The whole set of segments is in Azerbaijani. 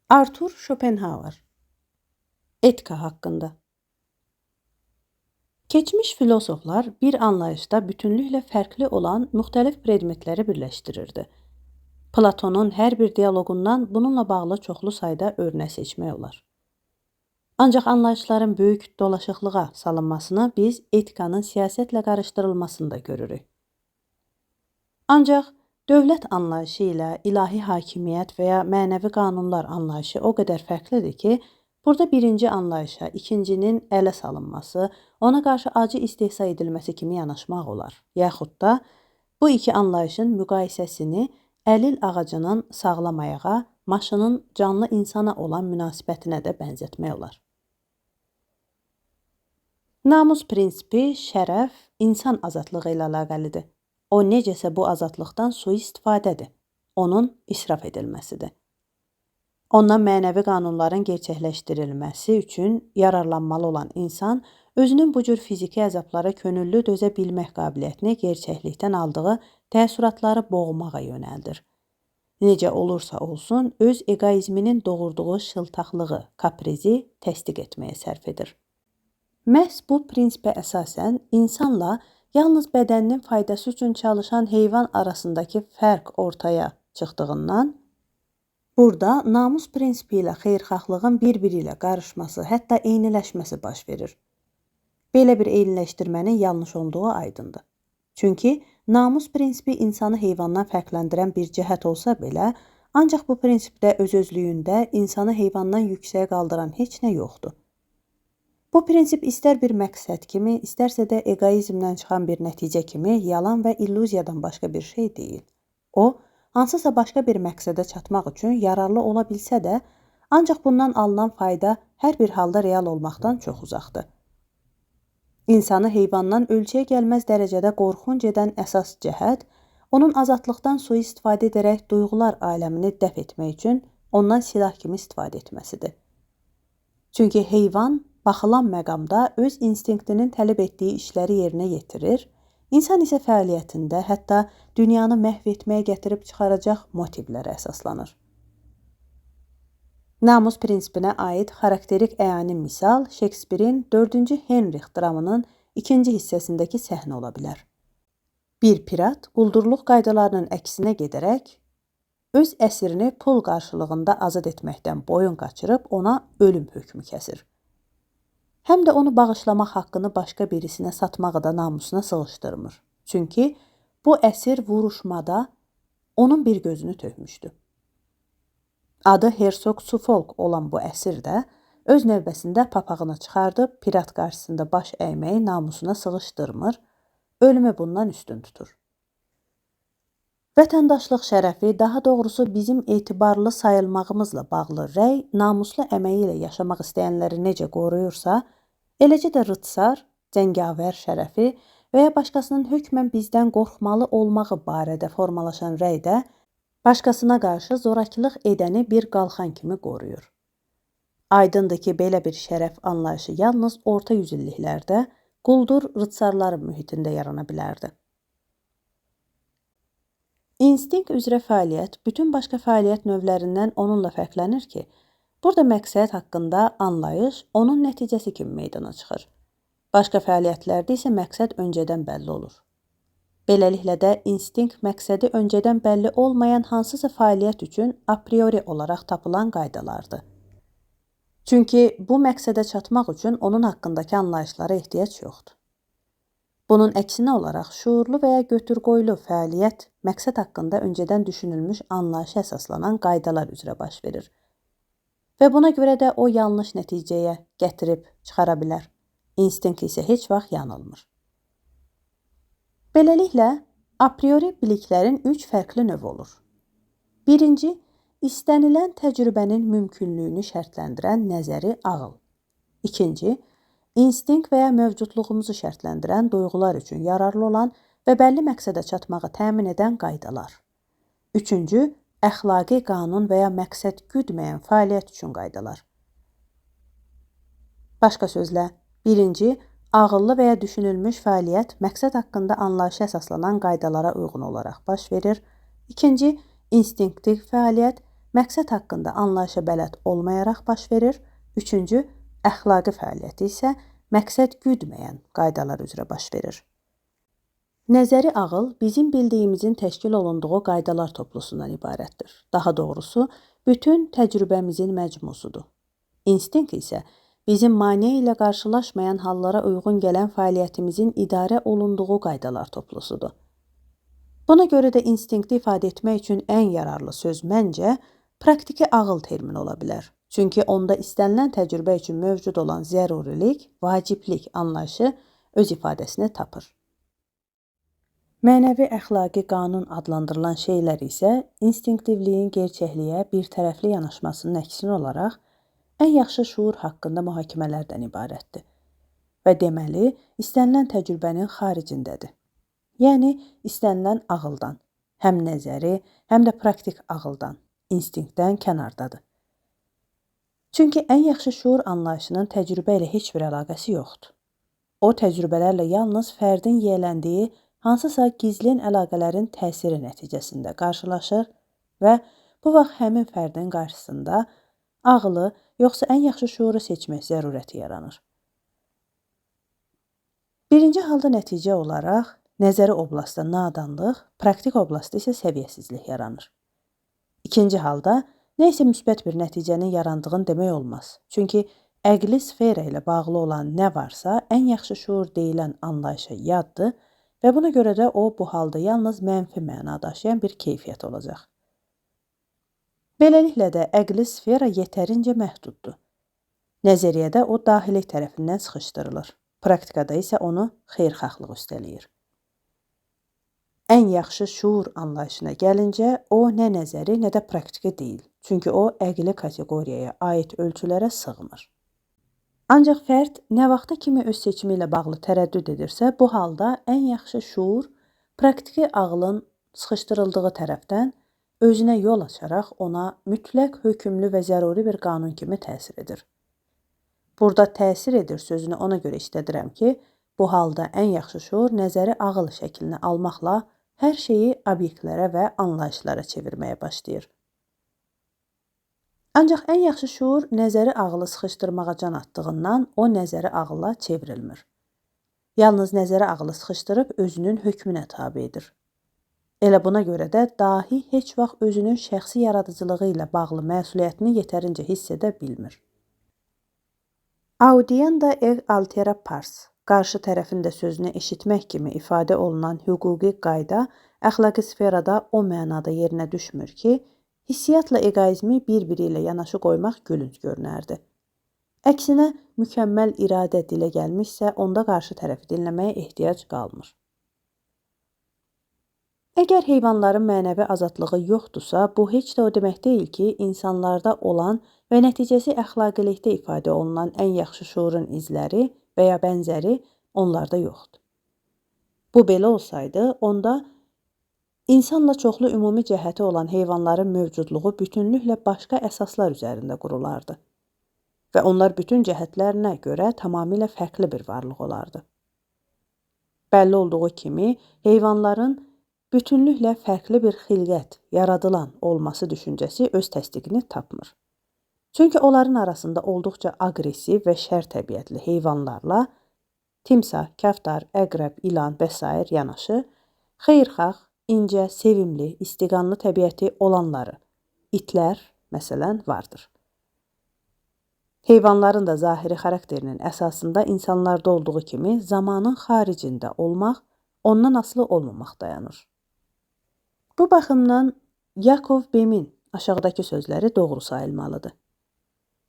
Arthur Schopenhauer Etika haqqında. Keçmiş filosoflar bir anlayışda bütünlüklə fərqli olan müxtəlif predmetləri birləşdirirdi. Platonun hər bir dialoqundan bununla bağlı çoxlu sayda örnək seçmək olar. Ancaq anlayışların böyük dolaşıqlığa salınmasını biz etikanın siyasətlə qarışdırılmasında görürük. Ancaq dövlət anlayışı ilə ilahi hakimiyyət və ya mənəvi qanunlar anlayışı o qədər fərqlidir ki, burada birinci anlayışa ikincinin ələ salınması, ona qarşı acı istehza edilməsi kimi yanaşmaq olar. Yaxud da bu iki anlayışın müqayisəsini əlil ağacının sağlam ayağa, maşının canlı insana olan münasibətinə də bənzətmək olar. Namus prinsipi, şərəf, insan azadlığı ilə əlaqəlidir. O necəsə bu azadlıqdan sui-istifadədir. Onun israf edilməsidir. Ondan mənəvi qanunların gerçəkləşdirilməsi üçün yararlanmalı olan insan özünün bu cür fiziki əzablara könüllü dözə bilmək qabiliyyətini gerçəklikdən aldığı təəssüratları boğmağa yönəldir. Necə olursa olsun, öz eqoizminin doğurduğu şıltaqlığı, kaprizi təsdiq etməyə sərf edir. Məhz bu prinsipə əsasən insanla yalnız bədəninin faydası üçün çalışan heyvan arasındakı fərq ortaya çıxdığından, burada namus prinsipi ilə xeyirxahlığın bir-biri ilə qarışması, hətta eyniləşməsi baş verir. Belə bir eyniləşdirmənin yanlış olduğu aydındır. Çünki namus prinsipi insanı heyvandan fərqləndirən bir cəhət olsa belə, ancaq bu prinsipdə öz-özlüyündə insanı heyvandan yüksəyə qaldıran heç nə yoxdur. Bu prinsip istər bir məqsəd kimi, istərsə də eqoizmdən çıxan bir nəticə kimi yalan və illüziyadan başqa bir şey deyil. O, hansısa başqa bir məqsədə çatmaq üçün yararlı ola bilsə də, ancaq bundan alınan fayda hər bir halda real olmaqdan çox uzaqdır. İnsanı heyvandan ölçüyə gəlməz dərəcədə qorxunc edən əsas cəhət, onun azadlıqdan sui-istifadə edərək duyğular aləmini dəf etmək üçün ondan silah kimi istifadə etməsidir. Çünki heyvan baxılan məqamda öz instinktinin tələb etdiyi işləri yerinə yetirir, insan isə fəaliyyətində hətta dünyanı məhv etməyə gətirib çıxaracaq motivlərə əsaslanır. Namus prinsipinə aid xarakterik əyani misal Şekspirin 4-cü Henrich dramının 2-ci hissəsindəki səhnə ola bilər. Bir pirat quldurluq qaydalarının əksinə gedərək, öz əsirini pul qarşılığında azad etməkdən boyun qaçırıb ona ölüm hökmü kəsir. Həm də onu bağışlamaq haqqını başqa birisinə satmağı da namusuna sığışdırmır. Çünki bu əsir vuruşmada onun bir gözünü tökmüşdü. Adı Hersoq Suffolk olan bu əsir də öz növbəsində papağını çıxardıb pirat qarşısında baş əyməyi namusuna sığışdırmır, ölümü bundan üstün tutur. Vətəndaşlıq şərəfi, daha doğrusu bizim etibarlı sayılmağımızla bağlı rəy, namuslu əməyi ilə yaşamaq istəyənləri necə qoruyursa, eləcə də rıtsar, cəngavər şərəfi və ya başqasının hökmən bizdən qorxmalı olmağı barədə formalaşan rəy də başqasına qarşı zorakılıq edəni bir qalxan kimi qoruyur. Aydındır ki, belə bir şərəf anlayışı yalnız orta yüzilliklərdə quldur rıtsarların mühitində yarana bilərdi. İnstinkt üzrə fəaliyyət bütün başqa fəaliyyət növlərindən onunla fərqlənir ki, burada məqsəd haqqında anlayış onun nəticəsi kimi meydana çıxır. Başqa fəaliyyətlərdə isə məqsəd öncədən bəlli olur. Beləliklə də instinkt məqsədi öncədən bəlli olmayan hansısa fəaliyyət üçün a priori olaraq tapılan qaydalardır. Çünki bu məqsədə çatmaq üçün onun haqqındakı anlayışlara ehtiyac yoxdur. Bunun əksinə olaraq şuurlu və ya götür-qoylu fəaliyyət məqsəd haqqında öncədən düşünülmüş anlayışa əsaslanan qaydalar üzrə baş verir. Və buna görə də o yanlış nəticəyə gətirib çıxara bilər. İnstinkt isə heç vaxt yanılmır. Beləliklə, a priori biliklərin 3 fərqli növü olur. Birinci, istənilən təcrübənin mümkünlüyünü şərtləndirən nəzəri ağıl. İkinci, instinkt və ya mövcudluğumuzu şərtləndirən duyğular üçün yararlı olan və bəlli məqsədə çatmağı təmin edən qaydalar. Üçüncü, əxlaqi qanun və ya məqsəd güdməyən fəaliyyət üçün qaydalar. Başqa sözlə, birinci, ağıllı və ya düşünülmüş fəaliyyət məqsəd haqqında anlayışa əsaslanan qaydalara uyğun olaraq baş verir. İkinci, instinktiv fəaliyyət məqsəd haqqında anlayışa bələd olmayaraq baş verir. Üçüncü, əxlaqi fəaliyyəti isə məqsəd güdməyən qaydalar üzrə baş verir. Nəzəri ağıl bizim bildiyimizin təşkil olunduğu qaydalar toplusundan ibarətdir. Daha doğrusu, bütün təcrübəmizin məcmusudur. İnstinkt isə bizim maneə ilə qarşılaşmayan hallara uyğun gələn fəaliyyətimizin idarə olunduğu qaydalar toplusudur. Buna görə də instinkti ifadə etmək üçün ən yararlı söz məncə praktiki ağıl termini ola bilər. Çünki onda istənilən təcrübə üçün mövcud olan zərurilik, vaciblik anlayışı öz ifadəsini tapır. Mənəvi əxlaqi qanun adlandırılan şeylər isə instinktivliyin gerçəkliyə bir tərəfli yanaşmasının əksinə olaraq ən yaxşı şuur haqqında mühakimələrdən ibarətdir və deməli, istənilən təcrübənin xaricindədir. Yəni, istənilən ağıldan, həm nəzəri, həm də praktik ağıldan, instinktdən kənardadır. Çünki ən yaxşı şuur anlayışının təcrübə ilə heç bir əlaqəsi yoxdur. O, təcrübələrlə yalnız fərdin yiyələndiyi hansısa gizlin əlaqələrin təsiri nəticəsində qarşılaşır və bu vaxt həmin fərdin qarşısında ağılı yoxsa ən yaxşı şuuru seçmək zərurəti yaranır. Birinci halda nəticə olaraq nəzəri oblastda nadanlıq, praktik oblastda isə səviyyəsizlik yaranır. İkinci halda nə isə müsbət bir nəticənin yarandığını demək olmaz. Çünki əqli sfera ilə bağlı olan nə varsa ən yaxşı şuur deyilən anlayışa yaddır və buna görə də o, bu halda yalnız mənfi məna daşıyan bir keyfiyyət olacaq. Beləliklə də əqli sfera yetərincə məhduddur. Nəzəriyyədə o, dahilik tərəfindən sıxışdırılır. Praktikada isə onu xeyirxahlıq üstələyir. Ən yaxşı şuur anlayışına gəlincə, o, nə nəzəri, nə də praktiki deyil. Çünki o, əqli kateqoriyaya aid ölçülərə sığmır. Ancaq fərd nə vaxta kimi öz seçimi ilə bağlı tərəddüd edirsə, bu halda ən yaxşı şuur praktiki ağlın sıxışdırıldığı tərəfdən özünə yol açaraq ona mütləq hökümlü və zəruri bir qanun kimi təsir edir. Burada təsir edir sözünü ona görə işlədirəm ki, bu halda ən yaxşı şuur nəzəri ağıl şəklini almaqla hər şeyi obyektlərə və anlayışlara çevirməyə başlayır. Ancaq ən yaxşı şuur nəzəri ağılı sıxışdırmağa can atdığından o nəzəri ağıla çevrilmir. Yalnız nəzəri ağılı sıxışdırıb özünün hökmünə tabe edir. Elə buna görə də dahi heç vaxt özünün şəxsi yaradıcılığı ilə bağlı məsuliyyətini yetərincə hiss edə bilmir. Audienda er altera pars, qarşı tərəfin də sözünü eşitmək kimi ifadə olunan hüquqi qayda əxlaqi sferada o mənada yerinə düşmür ki, hissiyatla eqoizmi bir-biri ilə yanaşı qoymaq gülünc görünərdi. Əksinə, mükəmməl iradə dilə gəlmişsə, onda qarşı tərəfi dinləməyə ehtiyac qalmır. Əgər heyvanların mənəvi azadlığı yoxdursa, bu heç də o demək deyil ki, insanlarda olan və nəticəsi əxlaqilikdə ifadə olunan ən yaxşı şuurun izləri və ya bənzəri onlarda yoxdur. Bu belə olsaydı, onda İnsanla çoxlu ümumi cəhəti olan heyvanların mövcudluğu bütünlüklə başqa əsaslar üzərində qurulardı və onlar bütün cəhətlərinə görə tamamilə fərqli bir varlıq olardı. Bəlli olduğu kimi, heyvanların bütünlüklə fərqli bir xilqət, yaradılan olması düşüncəsi öz təsdiqini tapmır. Çünki onların arasında olduqca aqressiv və şər təbiətli heyvanlarla timsah, kaftar, əqrəb, ilan və s. yanaşı, xeyirxah, incə, sevimli, istiqanlı təbiəti olanları, itlər, məsələn, vardır. Heyvanların da zahiri xarakterinin əsasında insanlarda olduğu kimi zamanın xaricində olmaq, ondan asılı olmamaq dayanır. Bu baxımdan Yakov Bemin aşağıdakı sözləri doğru sayılmalıdır.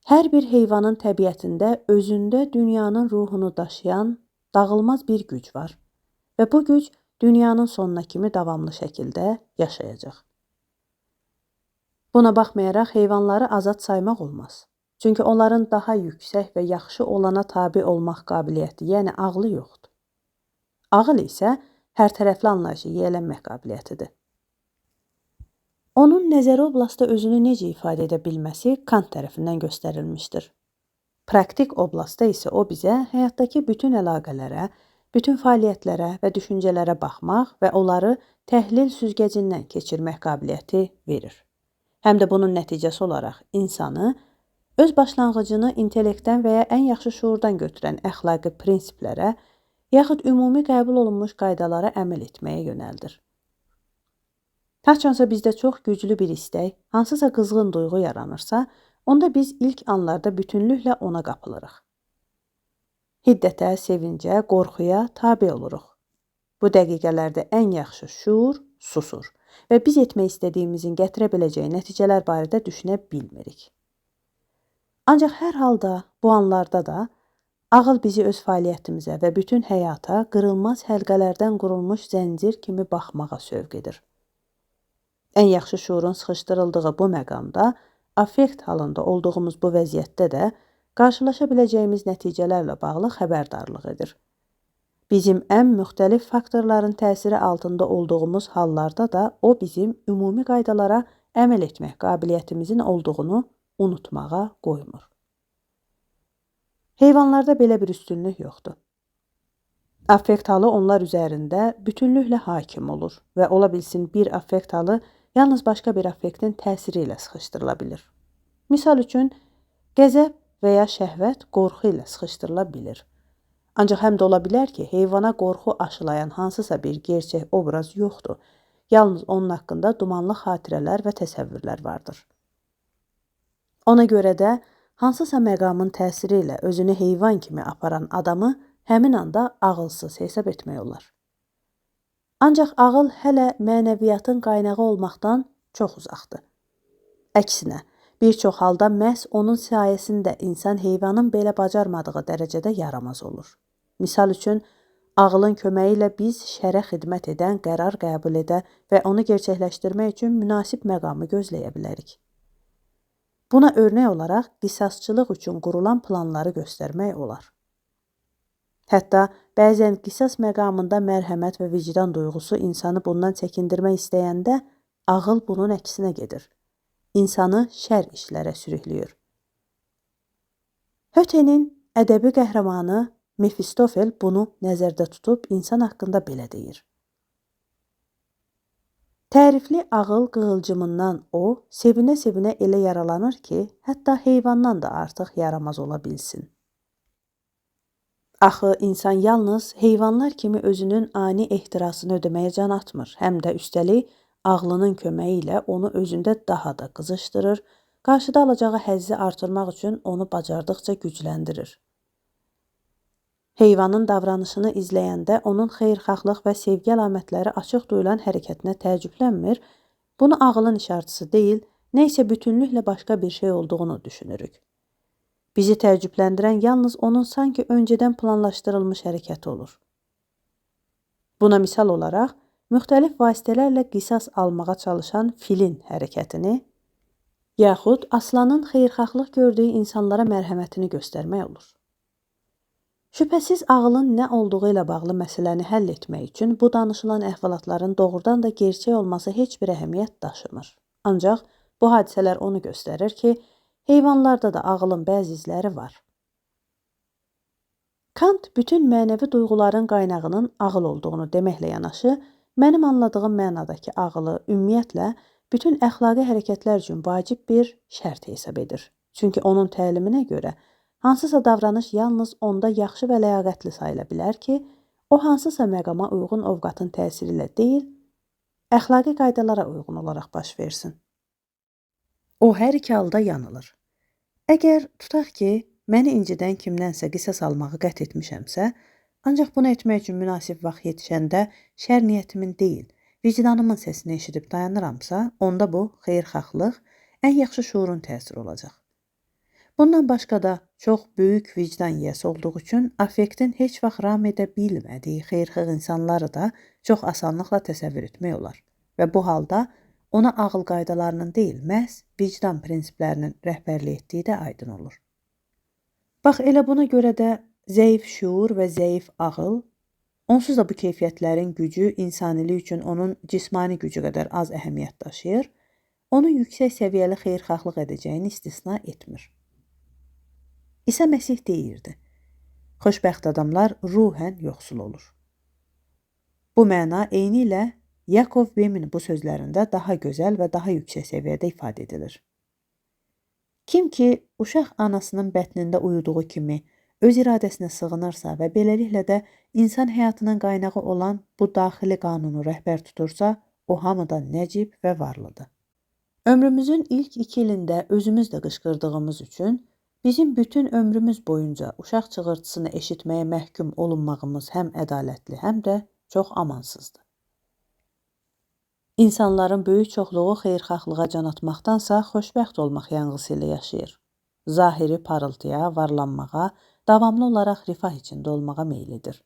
Hər bir heyvanın təbiətində özündə dünyanın ruhunu daşıyan dağılmaz bir güc var və bu güc dünyanın sonuna kimi davamlı şəkildə yaşayacaq. Buna baxmayaraq heyvanları azad saymaq olmaz. Çünki onların daha yüksək və yaxşı olana tabe olmaq qabiliyyəti, yəni ağlı yoxdur. Ağıl isə hər tərəfli anlayışı yiyələnmək qabiliyyətidir. Onun nəzəri oblastda özünü necə ifadə edə bilməsi Kant tərəfindən göstərilmişdir. Praktik oblastda isə o bizə həyatdakı bütün əlaqələrə, bütün fəaliyyətlərə və düşüncələrə baxmaq və onları təhlil süzgəcindən keçirmək qabiliyyəti verir. Həm də bunun nəticəsi olaraq insanı öz başlanğıcını intellektdən və ya ən yaxşı şuurdan götürən əxlaqi prinsiplərə, yaxud ümumi qəbul olunmuş qaydalara əməl etməyə yönəldir. Haçansa bizdə çox güclü bir istək, hansısa qızğın duyğu yaranırsa, onda biz ilk anlarda bütünlüklə ona qapılırıq. Hiddətə, sevincə, qorxuya tabe oluruq. Bu dəqiqələrdə ən yaxşı şuur susur və biz etmək istədiyimizin gətirə biləcəyi nəticələr barədə düşünə bilmirik. Ancaq hər halda bu anlarda da ağıl bizi öz fəaliyyətimizə və bütün həyata qırılmaz həlqələrdən qurulmuş zəncir kimi baxmağa sövq edir. Ən yaxşı şuurun sıxışdırıldığı bu məqamda, affekt halında olduğumuz bu vəziyyətdə də qarşılaşa biləcəyimiz nəticələrlə bağlı xəbərdarlıq edir. Bizim ən müxtəlif faktorların təsiri altında olduğumuz hallarda da o bizim ümumi qaydalara əməl etmək qabiliyyətimizin olduğunu unutmağa qoymur. Heyvanlarda belə bir üstünlük yoxdur. Affekt halı onlar üzərində bütünlüklə hakim olur və ola bilsin bir affekt halı yalnız başqa bir affektin təsiri ilə sıxışdırıla bilir. Misal üçün, qəzəb və ya şəhvət qorxu ilə sıxışdırıla bilir. Ancaq həm də ola bilər ki, heyvana qorxu aşılayan hansısa bir gerçək obraz yoxdur. Yalnız onun haqqında dumanlı xatirələr və təsəvvürlər vardır. Ona görə də hansısa məqamın təsiri ilə özünü heyvan kimi aparan adamı həmin anda ağılsız hesab etmək olar. Ancaq ağıl hələ mənəviyyatın qaynağı olmaqdan çox uzaqdır. Əksinə, bir çox halda məhz onun sayəsində insan heyvanın belə bacarmadığı dərəcədə yaramaz olur. Misal üçün, ağılın köməyi ilə biz şərə xidmət edən qərar qəbul edə və onu gerçəkləşdirmək üçün münasib məqamı gözləyə bilərik. Buna örnək olaraq qisasçılıq üçün qurulan planları göstərmək olar. Hətta bəzən qisas məqamında mərhəmət və vicdan duyğusu insanı bundan çəkindirmək istəyəndə ağıl bunun əksinə gedir. İnsanı şər işlərə sürükləyir. Hötenin ədəbi qəhrəmanı Mefistofel bunu nəzərdə tutub insan haqqında belə deyir. Tərifli ağıl qığılcımından o, sevinə-sevinə elə yaralanır ki, hətta heyvandan da artıq yaramaz ola bilsin. Axı, insan yalnız heyvanlar kimi özünün ani ehtirasını ödəməyə can atmır, həm də üstəlik ağlının köməyi ilə onu özündə daha da qızışdırır, qarşıda alacağı həzzi artırmaq üçün onu bacardıqca gücləndirir. Heyvanın davranışını izləyəndə onun xeyirxahlıq və sevgi əlamətləri açıq duyulan hərəkətinə təəccüblənmir, bunu ağılın işartısı deyil, nəysə bütünlüklə başqa bir şey olduğunu düşünürük. Bizi təəccübləndirən yalnız onun sanki öncədən planlaşdırılmış hərəkəti olur. Buna misal olaraq, müxtəlif vasitələrlə qisas almağa çalışan filin hərəkətini, yaxud aslanın xeyirxahlıq gördüyü insanlara mərhəmətini göstərmək olur. Şübhəsiz ağılın nə olduğu ilə bağlı məsələni həll etmək üçün bu danışılan əhvalatların doğrudan da gerçək olması heç bir əhəmiyyət daşımır. Ancaq bu hadisələr onu göstərir ki, heyvanlarda da ağılın bəzi izləri var. Kant bütün mənəvi duyğuların qaynağının ağıl olduğunu deməklə yanaşı, mənim anladığım mənadakı ağılı ümumiyyətlə bütün əxlaqi hərəkətlər üçün vacib bir şərt hesab edir. Çünki onun təliminə görə hansısa davranış yalnız onda yaxşı və ləyaqətli sayıla bilər ki, o hansısa məqama uyğun ovqatın təsiri ilə deyil, əxlaqi qaydalara uyğun olaraq baş versin. O hər iki halda yanılır. Əgər tutaq ki, məni incidən kimdənsə qisas almağı qət etmişəmsə, ancaq bunu etmək üçün münasib vaxt yetişəndə şər niyyətimin deyil, vicdanımın səsini eşidib dayanıramsa, onda bu xeyirxahlıq, ən yaxşı şuurun təsiri olacaq. Bundan başqa da çox böyük vicdan yiyəsi olduğu üçün affektin heç vaxt ram edə bilmədiyi xeyirxah insanları da çox asanlıqla təsəvvür etmək olar və bu halda ona ağıl qaydalarının deyil, məhz vicdan prinsiplərinin rəhbərlik etdiyi də aydın olur. Bax, elə buna görə də zəif şuur və zəif ağıl, onsuz da bu keyfiyyətlərin gücü insanilik üçün onun cismani gücü qədər az əhəmiyyət daşıyır, onun yüksək səviyyəli xeyirxahlıq edəcəyini istisna etmir. İsa Məsih deyirdi, xoşbəxt adamlar ruhən yoxsul olur. Bu məna eynilə Yakov Bemin bu sözlərində daha gözəl və daha yüksək səviyyədə ifadə edilir. Kim ki, uşaq anasının bətnində uyuduğu kimi öz iradəsinə sığınırsa və beləliklə də insan həyatının qaynağı olan bu daxili qanunu rəhbər tutursa, o hamıdan nəcib və varlıdır. Ömrümüzün ilk 2 ilində özümüz də qışqırdığımız üçün bizim bütün ömrümüz boyunca uşaq çığırtısını eşitməyə məhkum olunmağımız həm ədalətli, həm də çox amansızdır. İnsanların böyük çoxluğu xeyirxahlığa can atmaqdansa xoşbəxt olmaq yanğısı ilə yaşayır. Zahiri parıltıya, varlanmağa, davamlı olaraq rifah içində olmağa meyillidir.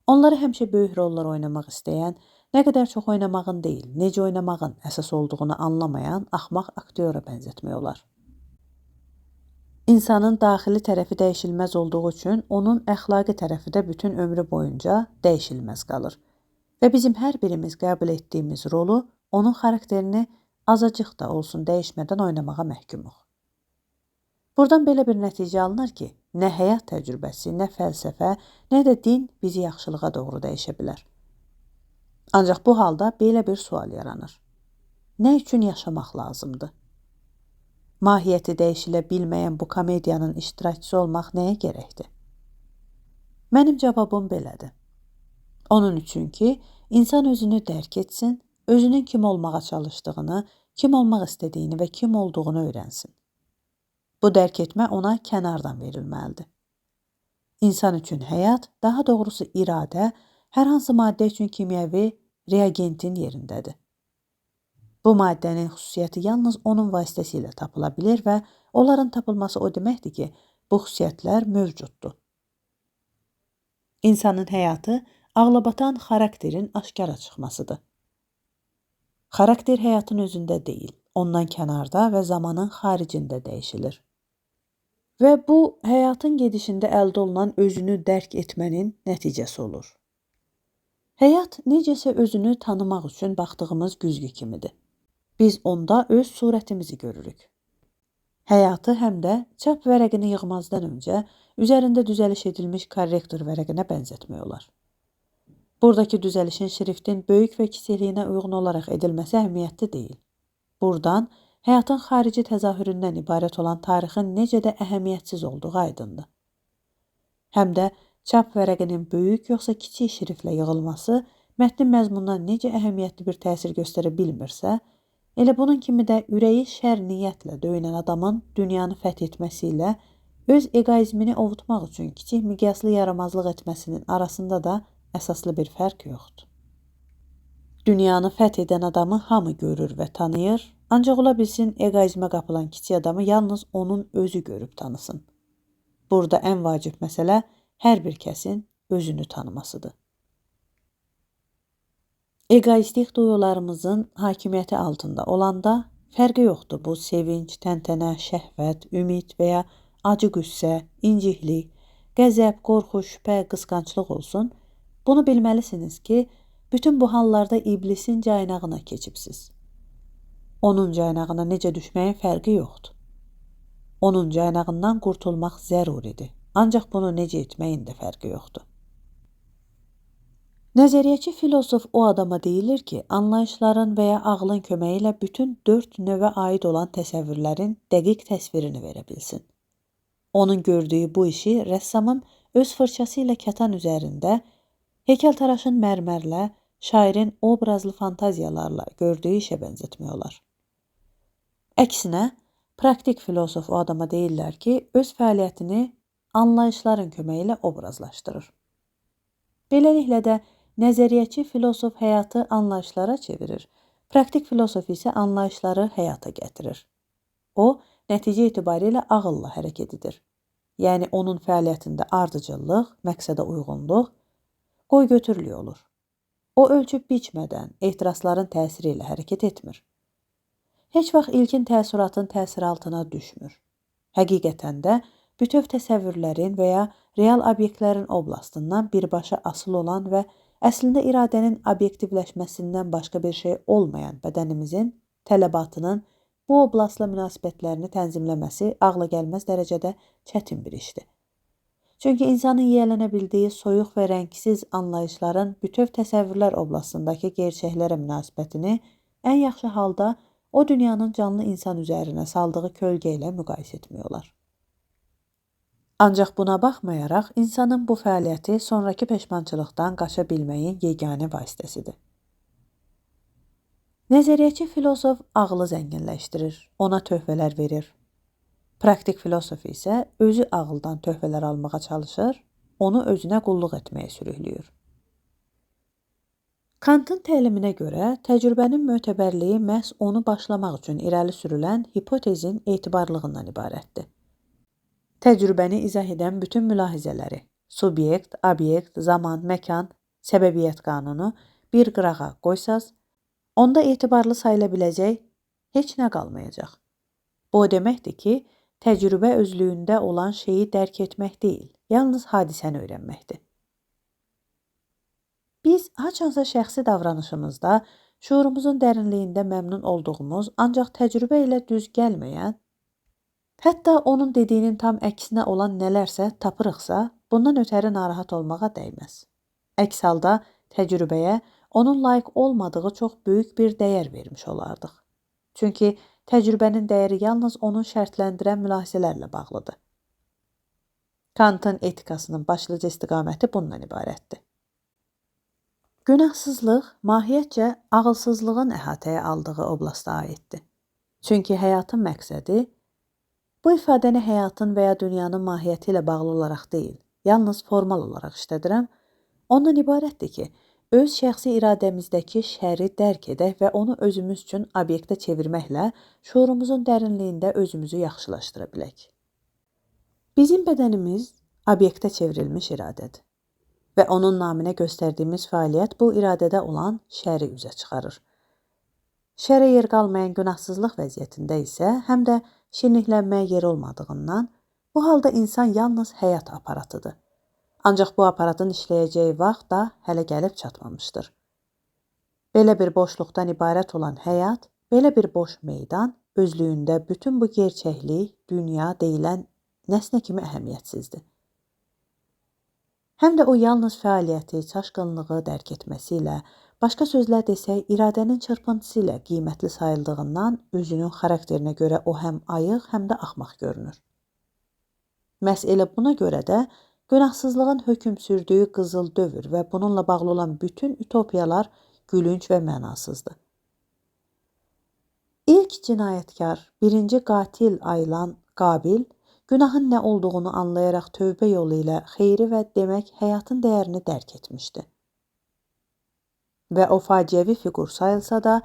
Onları həmişə böyük rollar oynamaq istəyən, nə qədər çox oynamağın deyil, necə oynamağın əsas olduğunu anlamayan axmaq aktyora bənzətmək olar. İnsanın daxili tərəfi dəyişilməz olduğu üçün onun əxlaqi tərəfi də bütün ömrü boyunca dəyişilməz qalır. Və bizim hər birimiz qəbul etdiyimiz rolu, onun xarakterini azacıq da olsun dəyişmədən oynamağa məhkumuq. Buradan belə bir nəticə alınır ki, nə həyat təcrübəsi, nə fəlsəfə, nə də din bizi yaxşılığa doğru dəyişə bilər. Ancaq bu halda belə bir sual yaranır. Nə üçün yaşamaq lazımdır? Mahiyyəti dəyişilə bilməyən bu komediyanın iştirakçısı olmaq nəyə gərəkdir? Mənim cavabım belədir. Onun üçün ki, insan özünü dərk etsin, özünün kim olmağa çalışdığını, kim olmaq istədiyini və kim olduğunu öyrənsin. Bu dərk etmə ona kənardan verilməlidir. İnsan üçün həyat, daha doğrusu iradə, hər hansı maddə üçün kimyəvi reagentin yerindədir. Bu maddənin xüsusiyyəti yalnız onun vasitəsilə tapıla bilir və onların tapılması o deməkdir ki, bu xüsusiyyətlər mövcuddur. İnsanın həyatı ağlabatan xarakterin aşkara çıxmasıdır. Xarakter həyatın özündə deyil, ondan kənarda və zamanın xaricində dəyişilir. Və bu, həyatın gedişində əldə olunan özünü dərk etmənin nəticəsi olur. Həyat necəsə özünü tanımaq üçün baxdığımız güzgü kimidir. Biz onda öz surətimizi görürük. Həyatı həm də çap vərəqini yığmazdan öncə üzərində düzəliş edilmiş korrektor vərəqinə bənzətmək olar. Buradakı düzəlişin şriftin böyük və kiçikliyinə uyğun olaraq edilməsi əhəmiyyətli deyil. Buradan həyatın xarici təzahüründən ibarət olan tarixin necə də əhəmiyyətsiz olduğu aydındır. Həm də çap vərəqinin böyük yoxsa kiçik şriflə yığılması mətnin məzmunundan necə əhəmiyyətli bir təsir göstərə bilmirsə, elə bunun kimi də ürəyi şər niyyətlə döyünən adamın dünyanı fəth etməsi ilə öz eqoizmini ovutmaq üçün kiçik miqyaslı yaramazlıq etməsinin arasında da əsaslı bir fərq yoxdur. Dünyanı fəth edən adamı hamı görür və tanıyır, ancaq ola bilsin eqoizmə qapılan kiçik adamı yalnız onun özü görüb tanısın. Burada ən vacib məsələ hər bir kəsin özünü tanımasıdır. Egoistik duyularımızın hakimiyyəti altında olanda fərqi yoxdur bu sevinç, təntənə, şəhvət, ümid və ya acı qüssə, inciklik, qəzəb, qorxu, şübhə, qısqanclıq olsun. Bunu bilməlisiniz ki, bütün bu hallarda iblisin caynağına keçibsiz. Onun caynağına necə düşməyin fərqi yoxdur. Onun caynağından qurtulmaq zəruridir. Ancaq bunu necə etməyin də fərqi yoxdur. Nəzəriyyəçi filosof o adama deyilir ki, anlayışların və ya ağlın köməyi ilə bütün 4 növə aid olan təsəvvürlərin dəqiq təsvirini verə bilsin. Onun gördüyü bu işi rəssamın öz fırçası ilə kətan üzərində, heykəltaraşın mərmərlə, şairin obrazlı fantaziyalarla gördüyü işə bənzətmək olar. Əksinə, praktik filosof o adama deyirlər ki, öz fəaliyyətini anlayışların köməyi ilə obrazlaşdırır. Beləliklə də nəzəriyyəçi filosof həyatı anlayışlara çevirir, praktik filosof isə anlayışları həyata gətirir. O, nəticə etibarilə ağılla hərəkət edir. Yəni, onun fəaliyyətində ardıcıllıq, məqsədə uyğunluq, qoy-götürlük olur. O, ölçüb biçmədən, etirazların təsiri ilə hərəkət etmir. Heç vaxt ilkin təəssüratın təsiri altına düşmür. Həqiqətən də bütöv təsəvvürlərin və ya real obyektlərin oblastından birbaşa asıl olan və əslində iradənin obyektivləşməsindən başqa bir şey olmayan bədənimizin tələbatının bu oblastla münasibətlərini tənzimləməsi ağla gəlməz dərəcədə çətin bir işdir. Çünki insanın yiyələnə bildiyi soyuq və rəngsiz anlayışların bütöv təsəvvürlər oblastındakı gerçəklərə münasibətini ən yaxşı halda o dünyanın canlı insan üzərinə saldığı kölgə ilə müqayisə etmək olar. Ancaq buna baxmayaraq, insanın bu fəaliyyəti sonrakı peşmançılıqdan qaça bilməyin yeganə vasitəsidir. Nəzəriyyəçi filosof ağlı zənginləşdirir, ona töhfələr verir. Praktik filosof isə özü ağıldan töhfələr almağa çalışır, onu özünə qulluq etməyə sürükləyir. Kantın təliminə görə təcrübənin mötəbərliyi məhz onu başlamaq üçün irəli sürülən hipotezin etibarlığından ibarətdir. Təcrübəni izah edən bütün mülahizələri, subyekt, obyekt, zaman, məkan, səbəbiyyət qanunu bir qırağa qoysaz, onda etibarlı sayıla biləcək heç nə qalmayacaq. Bu o deməkdir ki, təcrübə özlüyündə olan şeyi dərk etmək deyil, yalnız hadisəni öyrənməkdir. Biz haçansa şəxsi davranışımızda şuurumuzun dərinliyində məmnun olduğumuz, ancaq təcrübə ilə düz gəlməyən, hətta onun dediyinin tam əksinə olan nələrsə tapırıqsa, bundan ötəri narahat olmağa dəyməz. Əks halda təcrübəyə onun layiq olmadığı çox böyük bir dəyər vermiş olardıq. Çünki təcrübənin dəyəri yalnız onun şərtləndirən mülahizələrlə bağlıdır. Kantın etikasının başlıca istiqaməti bundan ibarətdir. Günahsızlıq mahiyyətcə ağılsızlığın əhatəyə aldığı oblasta aiddir. Çünki həyatın məqsədi, bu ifadəni həyatın və ya dünyanın mahiyyəti ilə bağlı olaraq deyil, yalnız formal olaraq işlədirəm, ondan ibarətdir ki, öz şəxsi iradəmizdəki şəri dərk edək və onu özümüz üçün obyektə çevirməklə şuurumuzun dərinliyində özümüzü yaxşılaşdıra bilək. Bizim bədənimiz obyektə çevrilmiş iradədir və onun naminə göstərdiyimiz fəaliyyət bu iradədə olan şəri üzə çıxarır. Şərə yer qalmayan günahsızlıq vəziyyətində isə həm də şirinliklənməyə yer olmadığından, bu halda insan yalnız həyat aparatıdır. Ancaq bu aparatın işləyəcəyi vaxt da hələ gəlib çatmamışdır. Belə bir boşluqdan ibarət olan həyat, belə bir boş meydan özlüyündə bütün bu gerçəklik, dünya deyilən nəsnə kimi əhəmiyyətsizdir. Həm də o yalnız fəaliyyəti, çaşqınlığı dərk etməsi ilə, başqa sözlə desək, iradənin çırpıntısı ilə qiymətli sayıldığından özünün xarakterinə görə o həm ayıq, həm də axmaq görünür. Məhz elə buna görə də günahsızlığın hökm sürdüyü qızıl dövr və bununla bağlı olan bütün ütopiyalar gülünc və mənasızdır. İlk cinayətkar, birinci qatil ayılan Qabil, günahın nə olduğunu anlayaraq tövbə yolu ilə xeyri və demək həyatın dəyərini dərk etmişdi. Və o faciəvi fiqur sayılsa da,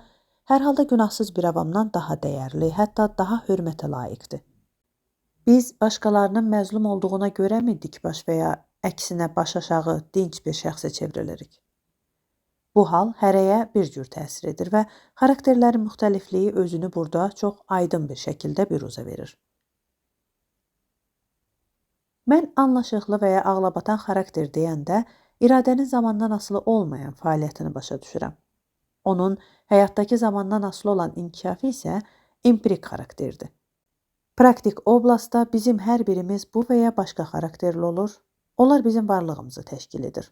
hər halda günahsız bir avamdan daha dəyərli, hətta daha hörmətə layiqdir. Biz başqalarının məzlum olduğuna görəmi dikbaş və ya əksinə baş aşağı dinc bir şəxsə çevrilirik? Bu hal hərəyə bir cür təsir edir və xarakterlərin müxtəlifliyi özünü burada çox aydın bir şəkildə büruzə verir. Mən anlaşıqlı və ya ağlabatan xarakter deyəndə, iradənin zamandan asılı olmayan fəaliyyətini başa düşürəm. Onun həyatdakı zamandan asılı olan inkişafı isə empirik xarakterdir. Praktik oblastda bizim hər birimiz bu və ya başqa xarakterli olur, onlar bizim varlığımızı təşkil edir.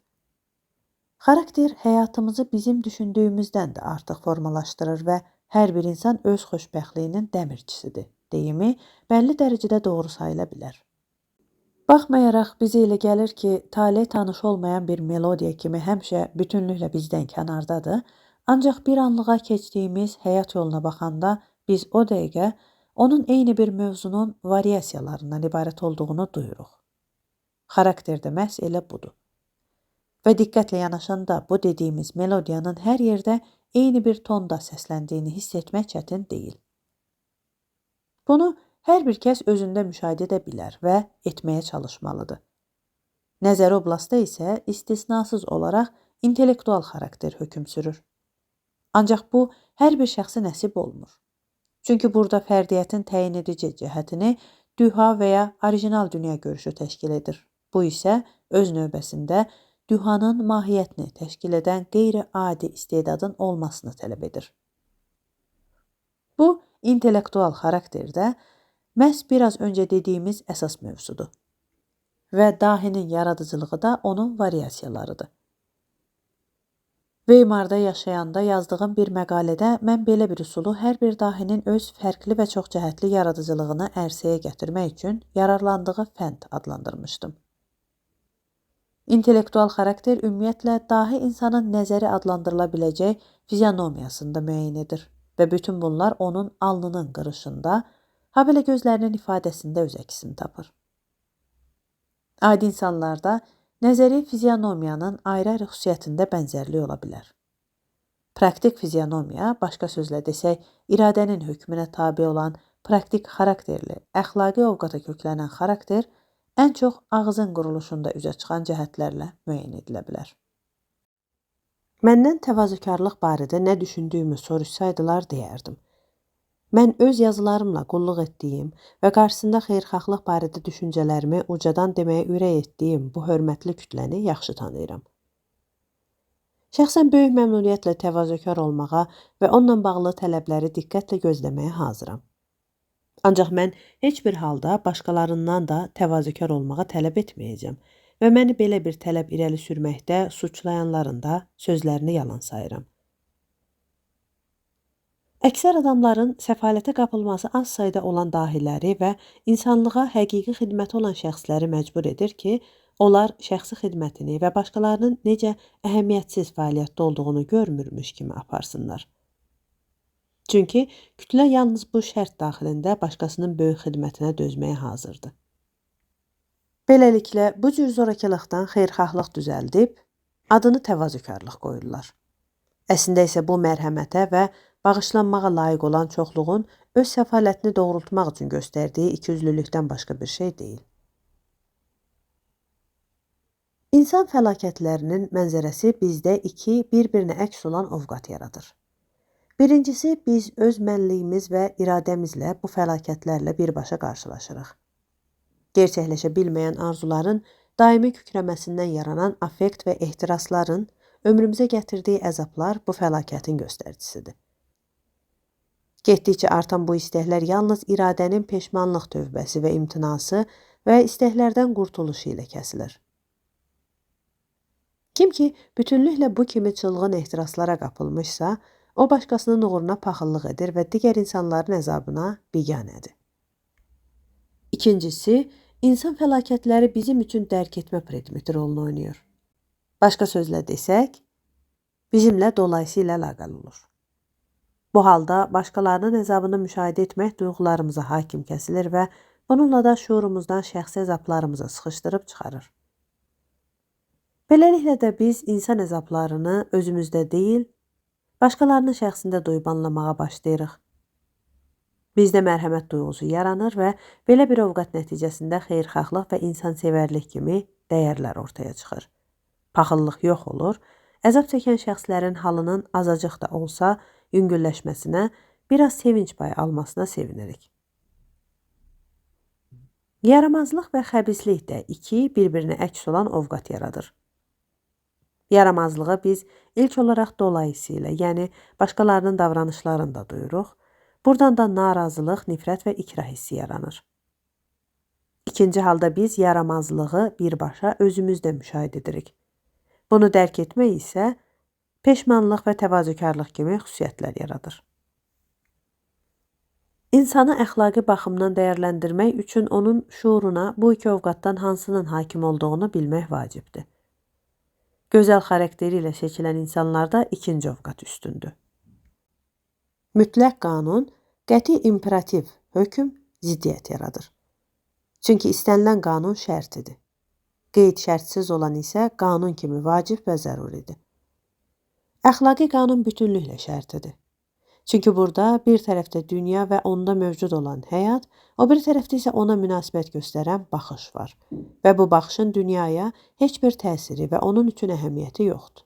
Xarakter həyatımızı bizim düşündüyümüzdən də artıq formalaşdırır və hər bir insan öz xoşbəxtliyinin dəmirçisidir. Deyimi bəlli dərəcədə doğru sayıla bilər. Baxmayaraq bizə elə gəlir ki, taley tanış olmayan bir melodiya kimi həmişə bütünlüklə bizdən kənardadır, ancaq bir anlığa keçdiyimiz həyat yoluna baxanda biz o dəqiqə onun eyni bir mövzunun variasiyalarından ibarət olduğunu duyuruq. Xarakter də məhz elə budur. Və diqqətlə yanaşanda bu dediyimiz melodiyanın hər yerdə eyni bir tonda səsləndiyini hiss etmək çətin deyil. Bunu hər bir kəs özündə müşahidə edə bilər və etməyə çalışmalıdır. Nəzəri oblastda isə istisnasız olaraq intellektual xarakter hökm sürür. Ancaq bu hər bir şəxsə nəsib olmur. Çünki burada fərdiyyətin təyin edici cəhətini düha və ya orijinal dünya görüşü təşkil edir. Bu isə öz növbəsində dühanın mahiyyətini təşkil edən qeyri-adi istedadın olmasını tələb edir. Bu intellektual xarakterdə məhz biraz öncə dediyimiz əsas mövzudur. və dahinin yaradıcılığı da onun variasiyalarıdır. Veymarda yaşayanda yazdığım bir məqalədə mən belə bir üsulu hər bir dahinin öz fərqli və çoxcəhətli yaradıcılığını ərsəyə gətirmək üçün yararlandığı fənd adlandırmışdım. İntellektual xarakter ümumiyyətlə dahi insanın nəzəri adlandırıla biləcək fizionomiyasında müəyyən edir və bütün bunlar onun alnının qırışında, habelə gözlərinin ifadəsində öz əksini tapır. Adi insanlarda nəzəri fizionomiyanın ayrı-ayrı xüsusiyyətində bənzərlik ola bilər. Praktik fizionomiya, başqa sözlə desək, iradənin hökmünə tabe olan praktik xarakterli, əxlaqi ovqata köklənən xarakter ən çox ağzın quruluşunda üzə çıxan cəhətlərlə müəyyən edilə bilər. Məndən təvazökarlıq barədə nə düşündüyümü soruşsaydılar deyərdim. Mən öz yazılarımla qulluq etdiyim və qarşısında xeyirxahlıq barədə düşüncələrimi ucadan deməyə ürək etdiyim bu hörmətli kütləni yaxşı tanıyıram. Şəxsən böyük məmnuniyyətlə təvazökar olmağa və onunla bağlı tələbləri diqqətlə gözləməyə hazıram. Ancaq mən heç bir halda başqalarından da təvazökar olmağa tələb etməyəcəm və məni belə bir tələb irəli sürməkdə suçlayanların da sözlərini yalan sayıram. Əksər adamların səfalətə qapılması az sayda olan dahiləri və insanlığa həqiqi xidməti olan şəxsləri məcbur edir ki, onlar şəxsi xidmətini və başqalarının necə əhəmiyyətsiz fəaliyyətdə olduğunu görmürmüş kimi aparsınlar. Çünki kütlə yalnız bu şərt daxilində başqasının böyük xidmətinə dözməyə hazırdır. Beləliklə, bu cür zorakılıqdan xeyirxahlıq düzəldib, adını təvazökarlıq qoyurlar. Əslində isə bu mərhəmətə və bağışlanmağa layiq olan çoxluğun öz səfalətini doğrultmaq üçün göstərdiyi ikiyüzlülükdən başqa bir şey deyil. İnsan fəlakətlərinin mənzərəsi bizdə iki bir-birinə əks olan ovqat yaradır. Birincisi, biz öz mənliyimiz və iradəmizlə bu fəlakətlərlə birbaşa qarşılaşırıq. Gerçəkləşə bilməyən arzuların daimi kükrəməsindən yaranan affekt və ehtirasların ömrümüzə gətirdiyi əzablar bu fəlakətin göstəricisidir. Getdikcə artan bu istəklər yalnız iradənin peşmanlıq tövbəsi və imtinası və istəklərdən qurtuluşu ilə kəsilir. Kim ki, bütünlüklə bu kimi çılğın ehtiraslara qapılmışsa, o başqasının uğruna paxıllıq edir və digər insanların əzabına biganədir. İkincisi, insan fəlakətləri bizim üçün dərk etmə predmeti rolunu oynayır. Başqa sözlə desək, bizimlə dolayısıyla əlaqəli olur. Bu halda başqalarının əzabını müşahidə etmək duyğularımıza hakim kəsilir və bununla da şuurumuzdan şəxsi əzablarımıza sıxışdırıb çıxarır. Beləliklə də biz insan əzablarını özümüzdə deyil, başqalarının şəxsində duyub anlamağa başlayırıq. Bizdə mərhəmət duyğusu yaranır və belə bir ovqat nəticəsində xeyirxahlıq və insansevərlik kimi dəyərlər ortaya çıxır. Paxıllıq yox olur, əzab çəkən şəxslərin halının azacıq da olsa yüngülləşməsinə, biraz sevinç payı almasına sevinirik. Yaramazlıq və xəbislik də iki bir-birinə əks olan ovqat yaradır. Yaramazlığı biz ilk olaraq dolayısıyla, yəni başqalarının davranışlarında duyuruq. Buradan da narazılıq, nifrət və ikrah hissi yaranır. İkinci halda biz yaramazlığı birbaşa özümüzdə müşahidə edirik. Bunu dərk etmək isə peşmanlıq və təvazökarlıq kimi xüsusiyyətlər yaradır. İnsanı əxlaqi baxımdan dəyərləndirmək üçün onun şuuruna bu iki ovqatdan hansının hakim olduğunu bilmək vacibdir. Gözəl xarakteri ilə seçilən insanlarda ikinci ovqat üstündür. Mütləq qanun, qəti imperativ hökm ziddiyyət yaradır. Çünki istənilən qanun şərtidir. Qeyd şərtsiz olan isə qanun kimi vacib və zəruridir. Əxlaqi qanun bütünlüklə şərtidir. Çünki burada bir tərəfdə dünya və onda mövcud olan həyat, o bir tərəfdə isə ona münasibət göstərən baxış var və bu baxışın dünyaya heç bir təsiri və onun üçün əhəmiyyəti yoxdur.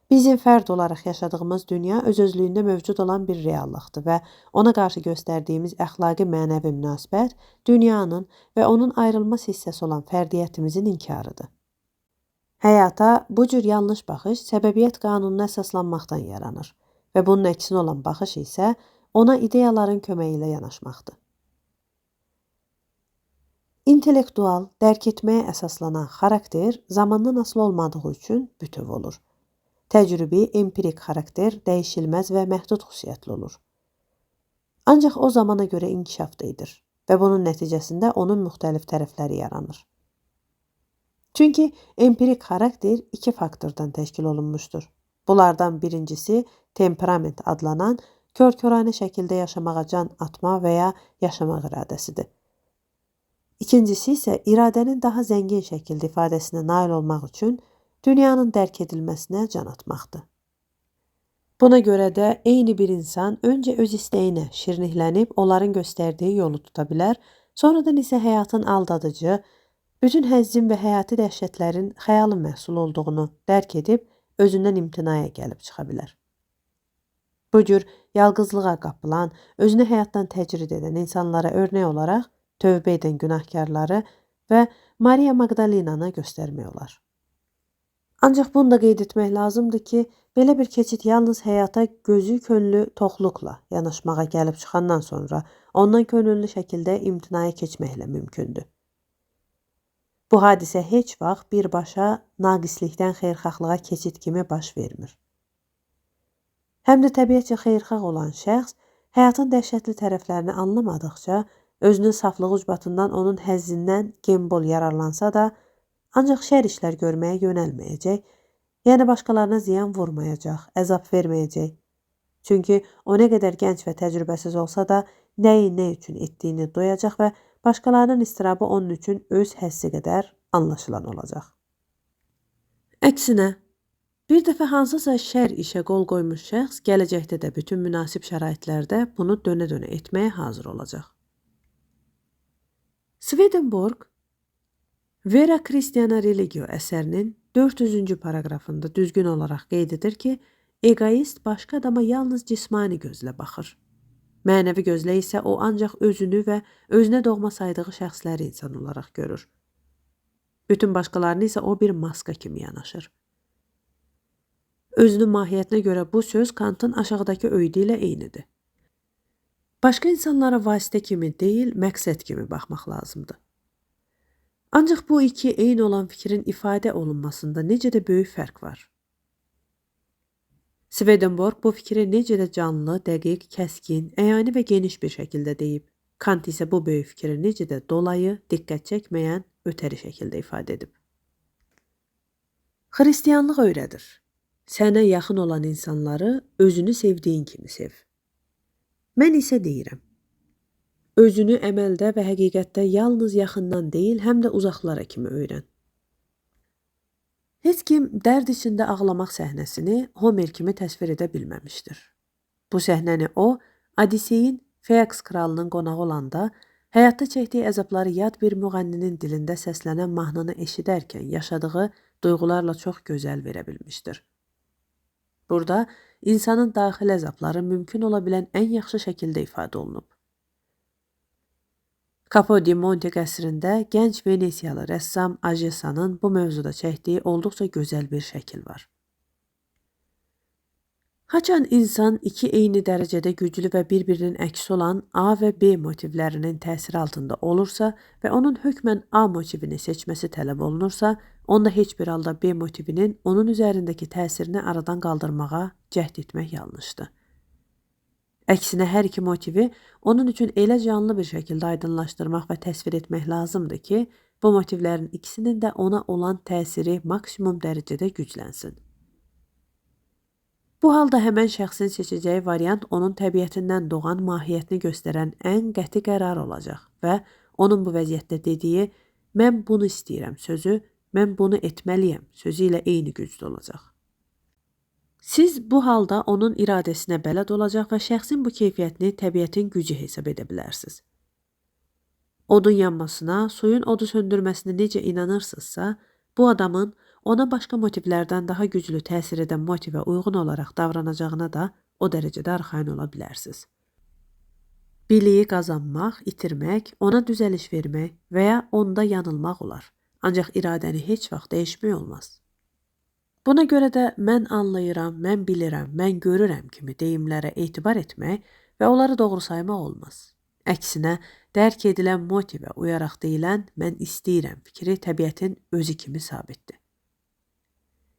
Bizim fərd olaraq yaşadığımız dünya öz-özlüyündə mövcud olan bir reallıqdır və ona qarşı göstərdiyimiz əxlaqi mənəvi münasibət dünyanın və onun ayrılmaz hissəsi olan fərdiyyətimizin inkarıdır. Həyata bu cür yanlış baxış səbəbiyyət qanununa əsaslanmaqdan yaranır və bunun əksinə olan baxış isə ona ideyaların köməyi ilə yanaşmaqdır. İntellektual, dərk etməyə əsaslanan xarakter zamandan asılı olmadığı üçün bütöv olur. Təcrübi, empirik xarakter dəyişilməz və məhdud xüsusiyyətli olur. Ancaq o zamana görə inkişafda edir və bunun nəticəsində onun müxtəlif tərəfləri yaranır. Çünki empirik xarakter iki faktordan təşkil olunmuşdur. Bunlardan birincisi temperament adlanan kör-körənə şəkildə yaşamağa can atma və ya yaşamaq iradəsidir. İkincisi isə iradənin daha zəngin şəkildə ifadəsinə nail olmaq üçün dünyanın dərk edilməsinə can atmaqdır. Buna görə də eyni bir insan öncə öz istəyinə şirniklənib onların göstərdiyi yolu tuta bilər, sonradan isə həyatın aldadıcı, bütün həzzin və həyati dəhşətlərin xəyalın məhsul olduğunu dərk edib özündən imtinaya gəlib çıxa bilər. Bu cür yalqızlığa qapılan, özünü həyatdan təcrid edən insanlara örnək olaraq tövbə edən günahkarları və Maria Magdalenanı göstərmək olar. Ancaq bunu da qeyd etmək lazımdır ki, belə bir keçid yalnız həyata gözü könlü toxluqla yanaşmağa gəlib çıxandan sonra ondan könüllü şəkildə imtinaya keçməklə mümkündür. Bu hadisə heç vaxt birbaşa naqislikdən xeyirxahlığa keçid kimi baş vermir. Həm də təbiətcə xeyirxah olan şəxs həyatın dəhşətli tərəflərini anlamadıqca özünün saflığı ucbatından onun həzzindən gembol yararlansa da, ancaq şər işlər görməyə yönəlməyəcək, yəni başqalarına ziyan vurmayacaq, əzab verməyəcək. Çünki o nə qədər gənc və təcrübəsiz olsa da, nəyi nə üçün etdiyini duyacaq və başqalarının istirabı onun üçün öz həssi qədər anlaşılan olacaq. Əksinə, bir dəfə hansısa şər işə qol qoymuş şəxs gələcəkdə də bütün münasib şəraitlərdə bunu dönə-dönə etməyə hazır olacaq. Swedenborg, Vera Christiana Religio əsərinin 400-cü paraqrafında düzgün olaraq qeyd edir ki, egoist başqa adama yalnız cismani gözlə baxır. Mənəvi gözlə isə o ancaq özünü və özünə doğma saydığı şəxsləri insan olaraq görür. Bütün başqalarını isə o bir maska kimi yanaşır. Özünün mahiyyətinə görə bu söz Kantın aşağıdakı öyüdü ilə eynidir. Başqa insanlara vasitə kimi deyil, məqsəd kimi baxmaq lazımdır. Ancaq bu iki eyni olan fikrin ifadə olunmasında necə də böyük fərq var. Swedenborg bu fikri necə də canlı, dəqiq, kəskin, əyani və geniş bir şəkildə deyib. Kant isə bu böyük fikri necə də dolayı, diqqət çəkməyən, ötəri şəkildə ifadə edib. Xristianlıq öyrədir. Sənə yaxın olan insanları özünü sevdiyin kimi sev. Mən isə deyirəm, özünü əməldə və həqiqətdə yalnız yaxından deyil, həm də uzaqlara kimi öyrən. Heç kim dərd içində ağlamaq səhnəsini Homer kimi təsvir edə bilməmişdir. Bu səhnəni o, Odiseyin Feaks kralının qonağı olanda, həyatda çəkdiyi əzabları yad bir müğənninin dilində səslənən mahnını eşidərkən yaşadığı duyğularla çox gözəl verə bilmişdir. Burada insanın daxili əzabları mümkün ola bilən ən yaxşı şəkildə ifadə olunub. Capo di Monte qəsrində gənc Venesiyalı rəssam Ajesanın bu mövzuda çəkdiyi olduqca gözəl bir şəkil var. Haçan insan iki eyni dərəcədə güclü və bir-birinin əksi olan A və B motivlərinin təsiri altında olursa və onun hökmən A motivini seçməsi tələb olunursa, onda heç bir halda B motivinin onun üzərindəki təsirini aradan qaldırmağa cəhd etmək yanlışdır. Əksinə hər iki motivi onun üçün elə canlı bir şəkildə aydınlaşdırmaq və təsvir etmək lazımdır ki, bu motivlərin ikisinin də ona olan təsiri maksimum dərəcədə güclənsin. Bu halda həmən şəxsin seçəcəyi variant onun təbiətindən doğan mahiyyətini göstərən ən qəti qərar olacaq və onun bu vəziyyətdə dediyi mən bunu istəyirəm sözü, mən bunu etməliyəm sözü ilə eyni güclü olacaq. Siz bu halda onun iradəsinə bələd olacaq və şəxsin bu keyfiyyətini təbiətin gücü hesab edə bilərsiniz. Odun yanmasına, suyun odu söndürməsinə necə inanırsınızsa, bu adamın ona başqa motivlərdən daha güclü təsir edən motivə uyğun olaraq davranacağına da o dərəcədə arxayın ola bilərsiniz. Biliyi qazanmaq, itirmək, ona düzəliş vermək və ya onda yanılmaq olar. Ancaq iradəni heç vaxt dəyişmək olmaz. Buna görə də mən anlayıram, mən bilirəm, mən görürəm kimi deyimlərə etibar etmək və onları doğru saymaq olmaz. Əksinə, dərk edilən motivə uyaraq deyilən mən istəyirəm fikri təbiətin özü kimi sabitdir.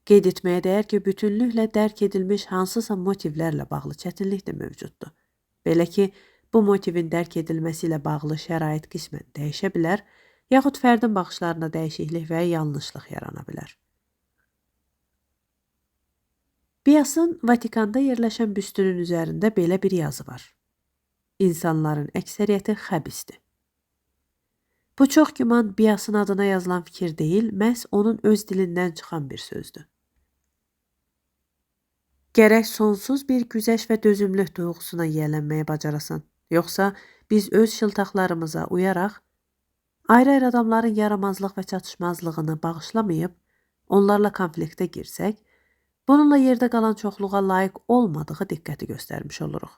Qeyd etməyə dəyər ki, bütünlüklə dərk edilmiş hansısa motivlərlə bağlı çətinlik də mövcuddur. Belə ki, bu motivin dərk edilməsi ilə bağlı şərait qismən dəyişə bilər, yaxud fərdin baxışlarında dəyişiklik və yanlışlıq yarana bilər. Biasın Vatikanda yerləşən büstünün üzərində belə bir yazı var. İnsanların əksəriyyəti xəbisdir. Bu çox güman Biasın adına yazılan fikir deyil, məhz onun öz dilindən çıxan bir sözdür. Gərək sonsuz bir güzəş və dözümlük duyğusuna yiyələnməyə bacarasan. Yoxsa biz öz şıltaqlarımıza uyaraq, ayrı-ayrı adamların yaramazlıq və çatışmazlığını bağışlamayıb, onlarla konfliktə girsək, bununla yerdə qalan çoxluğa layiq olmadığı diqqəti göstərmiş oluruq.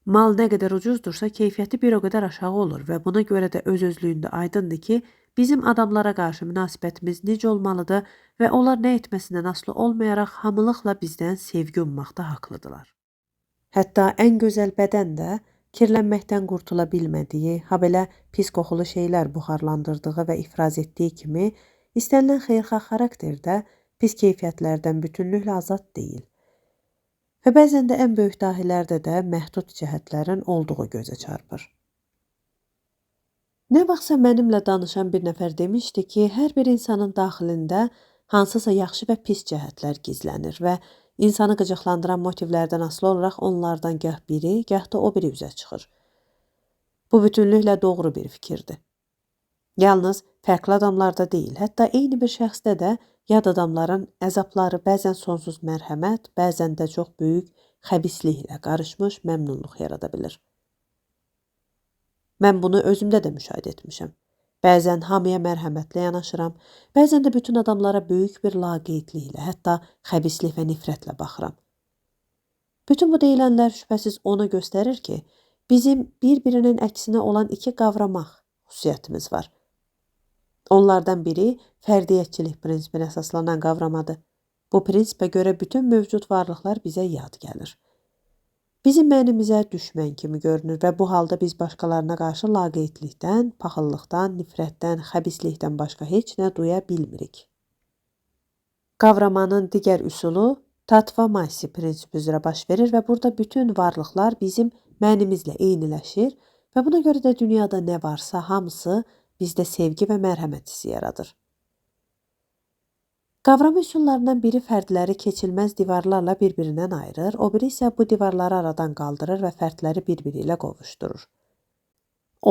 Mal nə qədər ucuzdursa, keyfiyyəti bir o qədər aşağı olur və buna görə də öz-özlüyündə aydındır ki, bizim adamlara qarşı münasibətimiz necə olmalıdır və onlar nə etməsindən asılı olmayaraq hamılıqla bizdən sevgi ummaqda haqlıdırlar. Hətta ən gözəl bədən də kirlənməkdən qurtula bilmədiyi, habelə pis qoxulu şeylər buxarlandırdığı və ifraz etdiyi kimi, istənilən xeyirxah xarakterdə pis keyfiyyətlərdən bütünlüklə azad deyil. Və bəzən də ən böyük dahilərdə də məhdud cəhətlərin olduğu gözə çarpır. Nə vaxtsa mənimlə danışan bir nəfər demişdi ki, hər bir insanın daxilində hansısa yaxşı və pis cəhətlər gizlənir və insanı qıcıqlandıran motivlərdən asılı olaraq onlardan gah biri, gah da o biri üzə çıxır. Bu bütünlüklə doğru bir fikirdir. Yalnız fərqli adamlarda deyil, hətta eyni bir şəxsdə də yad adamların əzabları bəzən sonsuz mərhəmət, bəzən də çox böyük xəbisliklə qarışmış məmnunluq yarada bilir. Mən bunu özümdə də müşahidə etmişəm. Bəzən hamıya mərhəmətlə yanaşıram, bəzən də bütün adamlara böyük bir laqeydliklə, hətta xəbislik və nifrətlə baxıram. Bütün bu deyilənlər şübhəsiz onu göstərir ki, bizim bir-birinin əksinə olan iki qavramaq xüsusiyyətimiz var. Onlardan biri fərdiyyətçilik prinsipinə əsaslanan qavramadır. Bu prinsipə görə bütün mövcud varlıqlar bizə yad gəlir. Bizim mənimizə düşmən kimi görünür və bu halda biz başqalarına qarşı laqeydlikdən, paxıllıqdan, nifrətdən, xəbislikdən başqa heç nə duya bilmirik. Qavramanın digər üsulu tatvamasi prinsipi üzrə baş verir və burada bütün varlıqlar bizim mənimizlə eyniləşir və buna görə də dünyada nə varsa hamısı bizdə sevgi və mərhəmət hissi yaradır. Qavrama üsullarından biri fərdləri keçilməz divarlarla bir-birindən ayırır, o biri isə bu divarları aradan qaldırır və fərdləri bir-biri ilə qovuşdurur.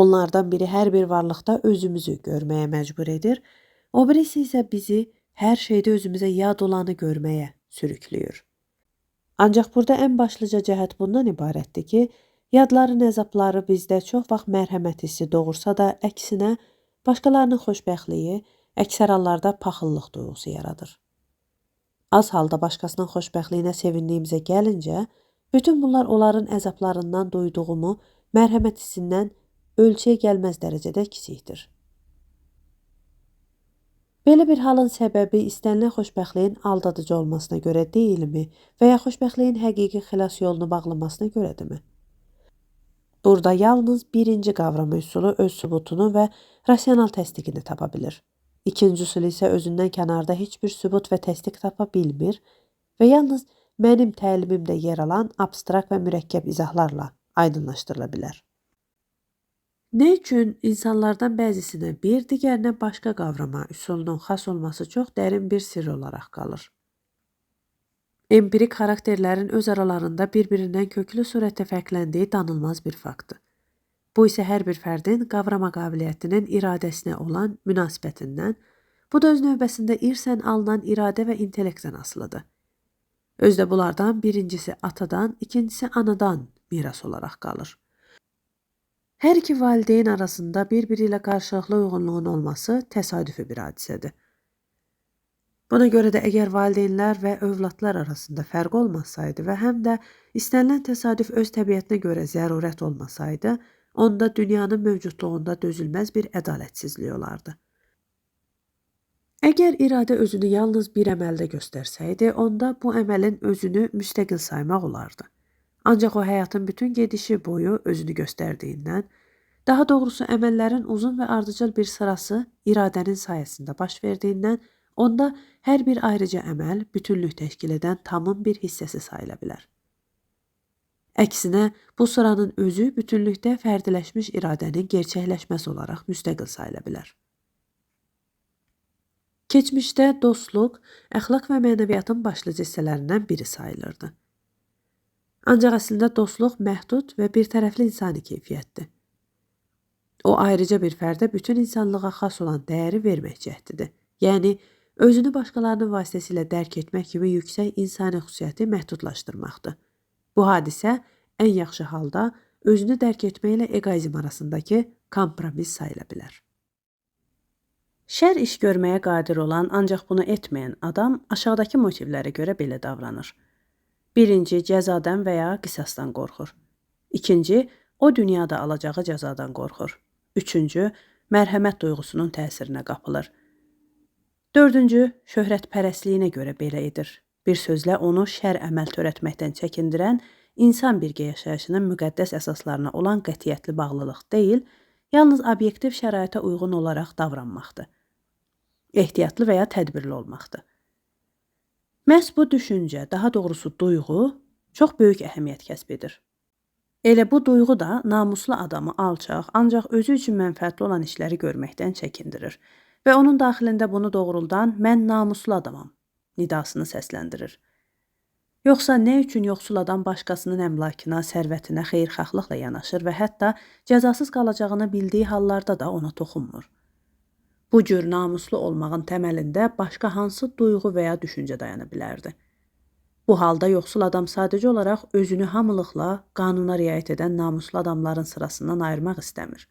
Onlardan biri hər bir varlıqda özümüzü görməyə məcbur edir, o birisi isə bizi hər şeydə özümüzə yad olanı görməyə sürükləyir. Ancaq burada ən başlıca cəhət bundan ibarətdir ki, yadların əzabları bizdə çox vaxt mərhəmət hissi doğursa da, əksinə başqalarının xoşbəxtliyi əksər hallarda paxıllıq duyğusu yaradır. Az halda başqasının xoşbəxtliyinə sevindiyimizə gəlincə, bütün bunlar onların əzablarından duyduğumu mərhəmət hissindən ölçüyə gəlməz dərəcədə kiçikdir. Belə bir halın səbəbi istənilən xoşbəxtliyin aldadıcı olmasına görə deyilmi və ya xoşbəxtliyin həqiqi xilas yolunu bağlamasına görədirmi? Burada yalnız birinci qavrama üsulu öz sübutunu və rasional təsdiqini tapa bilir. İkinci usul isə özündən kənarda heç bir sübut və təsdiq tapa bilmir və yalnız mənim təlimimdə yer alan abstrakt və mürəkkəb izahlarla aydınlaşdırıla bilər. Nə üçün insanlardan bəzisinə bir digərinə başqa qavrama üsulunun xas olması çox dərin bir sirr olaraq qalır. Empirik xarakterlərin öz aralarında bir-birindən köklü surətdə fərqləndiyi danılmaz bir faktdır. Bu isə hər bir fərdin qavrama qabiliyyətinin iradəsinə olan münasibətindən, bu da öz növbəsində irsən alınan iradə və intellektdən asılıdır. Özdə bunlardan birincisi atadan, ikincisi anadan miras olaraq qalır. Hər iki valideyn arasında bir-biri ilə qarşılıqlı uyğunluğun olması təsadüfi bir hadisədir. Buna görə də əgər valideynlər və övladlar arasında fərq olmasaydı və həm də istənilən təsadüf öz təbiətinə görə zərurət olmasaydı, onda dünyanın mövcudluğunda dözülməz bir ədalətsizlik olardı. Əgər iradə özünü yalnız bir əməldə göstərsəydi, onda bu əməlin özünü müstəqil saymaq olardı. Ancaq o həyatın bütün gedişi boyu özünü göstərdiyindən, daha doğrusu əməllərin uzun və ardıcıl bir sırası iradənin sayəsində baş verdiyindən, onda hər bir ayrıca əməl bütünlük təşkil edən tamın bir hissəsi sayıla bilər. Əksinə, bu sıranın özü bütünlükdə fərdiləşmiş iradənin gerçəkləşməsi olaraq müstəqil sayıla bilər. Keçmişdə dostluq, əxlaq və mənəviyyatın başlıca hissələrindən biri sayılırdı. Ancaq əslində dostluq məhdud və birtərəfli insani keyfiyyətdir. O ayrıca bir fərdə bütün insanlığa xas olan dəyəri vermək cəhdidir. Yəni, özünü başqalarının vasitəsilə dərk etmək kimi yüksək insani xüsusiyyəti məhdudlaşdırmaqdır. Bu hadisə ən yaxşı halda özünü dərk etməklə eqoizm arasındakı kompromis sayıla bilər. Şər iş görməyə qadir olan, ancaq bunu etməyən adam aşağıdakı motivlərə görə belə davranır. Birinci, cəzadan və ya qisasdan qorxur. İkinci, o dünyada alacağı cəzadan qorxur. Üçüncü, mərhəmət duyğusunun təsirinə qapılır. Dördüncü, şöhrətpərəstliyinə görə belə edir. Bir sözlə onu şər əməl törətməkdən çəkindirən, insan birgə yaşayışının müqəddəs əsaslarına olan qətiyyətli bağlılıq deyil, yalnız obyektiv şəraitə uyğun olaraq davranmaqdır. Ehtiyatlı və ya tədbirli olmaqdır. Məhz bu düşüncə, daha doğrusu duyğu, çox böyük əhəmiyyət kəsb edir. Elə bu duyğu da namuslu adamı alçaq, ancaq özü üçün mənfəətli olan işləri görməkdən çəkindirir və onun daxilində bunu doğruldan mən namuslu adamam nidasını səsləndirir. Yoxsa nə üçün yoxsul adam başqasının əmlakına, sərvətinə xeyirxahlıqla yanaşır və hətta cəzasız qalacağını bildiyi hallarda da ona toxunmur? Bu cür namuslu olmağın təməlində başqa hansı duyğu və ya düşüncə dayana bilərdi? Bu halda yoxsul adam sadəcə olaraq özünü hamılıqla qanuna riayət edən namuslu adamların sırasından ayırmaq istəmir.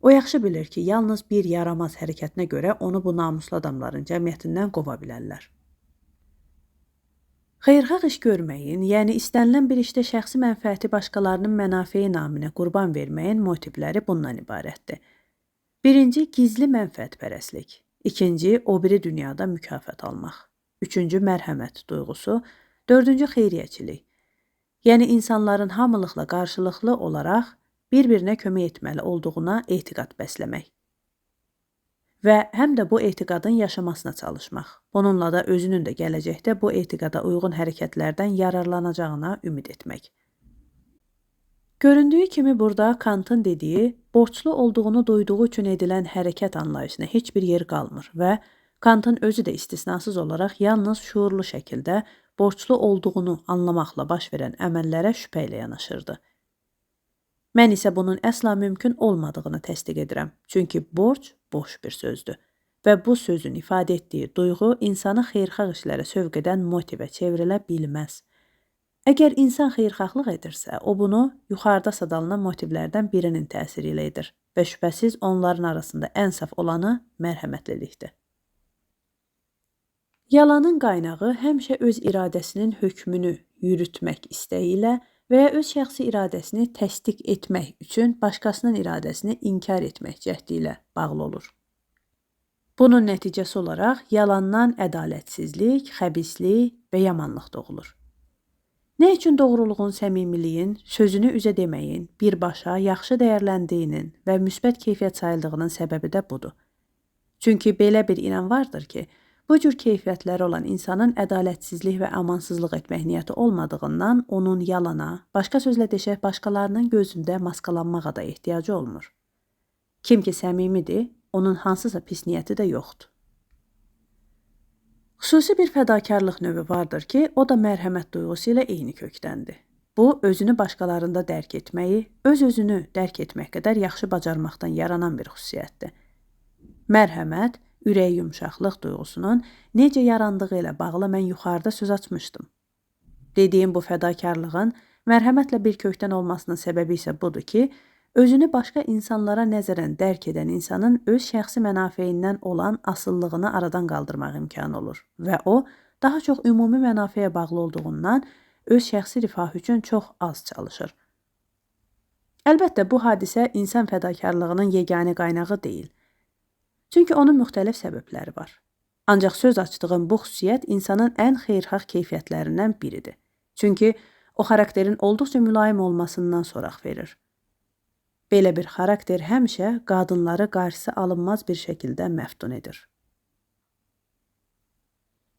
O yaxşı bilir ki, yalnız bir yaramaz hərəkətinə görə onu bu namuslu adamların cəmiyyətindən qova bilərlər. Xeyirxah iş görməyin, yəni istənilən bir işdə şəxsi mənfəəti başqalarının mənafeyi naminə qurban verməyin motivləri bundan ibarətdir. Birinci, gizli mənfəətpərəstlik. İkinci, o biri dünyada mükafat almaq. Üçüncü, mərhəmət duyğusu. Dördüncü, xeyriyyəçilik. Yəni insanların hamılıqla qarşılıqlı olaraq bir-birinə kömək etməli olduğuna etiqad bəsləmək. Və həm də bu etiqadın yaşamasına çalışmaq. Bununla da özünün də gələcəkdə bu etiqada uyğun hərəkətlərdən yararlanacağına ümid etmək. Göründüyü kimi burada Kantın dediyi, borçlu olduğunu duyduğu üçün edilən hərəkət anlayışına heç bir yer qalmır və Kantın özü də istisnasız olaraq yalnız şuurlu şəkildə borçlu olduğunu anlamaqla baş verən əməllərə şübhə ilə yanaşırdı. Mən isə bunun əsla mümkün olmadığını təsdiq edirəm, çünki borc boş bir sözdür və bu sözün ifadə etdiyi duyğu insanı xeyirxah işlərə sövq edən motivə çevrilə bilməz. Əgər insan xeyirxahlıq edirsə, o bunu yuxarıda sadalınan motivlərdən birinin təsiri ilə edir və şübhəsiz onların arasında ən saf olanı mərhəmətlilikdir. Yalanın qaynağı həmişə öz iradəsinin hökmünü yürütmək istəyi ilə və ya öz şəxsi iradəsini təsdiq etmək üçün başqasının iradəsini inkar etmək cəhdi ilə bağlı olur. Bunun nəticəsi olaraq yalandan ədalətsizlik, xəbislik və yamanlıq doğulur. Nə üçün doğruluğun, səmimiliyin, sözünü üzə deməyin, birbaşa yaxşı dəyərləndiyinin və müsbət keyfiyyət sayıldığının səbəbi də budur. Çünki belə bir inan vardır ki, bu cür keyfiyyətləri olan insanın ədalətsizlik və amansızlıq etmək niyyəti olmadığından onun yalana, başqa sözlə deşək, başqalarının gözündə maskalanmağa da ehtiyacı olmur. Kim ki səmimidir, onun hansısa pis niyyəti də yoxdur. Xüsusi bir fədakarlıq növü vardır ki, o da mərhəmət duyğusu ilə eyni kökdəndir. Bu, özünü başqalarında dərk etməyi, öz-özünü dərk etmək qədər yaxşı bacarmaqdan yaranan bir xüsusiyyətdir. Mərhəmət, ürək yumşaqlıq duyğusunun necə yarandığı ilə bağlı mən yuxarıda söz açmışdım. Dediyim bu fədakarlığın mərhəmətlə bir kökdən olmasının səbəbi isə budur ki, özünü başqa insanlara nəzərən dərk edən insanın öz şəxsi mənafeyindən olan asıllığını aradan qaldırmaq imkanı olur və o, daha çox ümumi mənafeyə bağlı olduğundan öz şəxsi rifah üçün çox az çalışır. Əlbəttə, bu hadisə insan fədakarlığının yeganə qaynağı deyil. Çünki onun müxtəlif səbəbləri var. Ancaq söz açdığım bu xüsusiyyət insanın ən xeyirxah keyfiyyətlərindən biridir. Çünki o xarakterin olduqca mülayim olmasından soraq verir. Belə bir xarakter həmişə qadınları qarşısı alınmaz bir şəkildə məftun edir.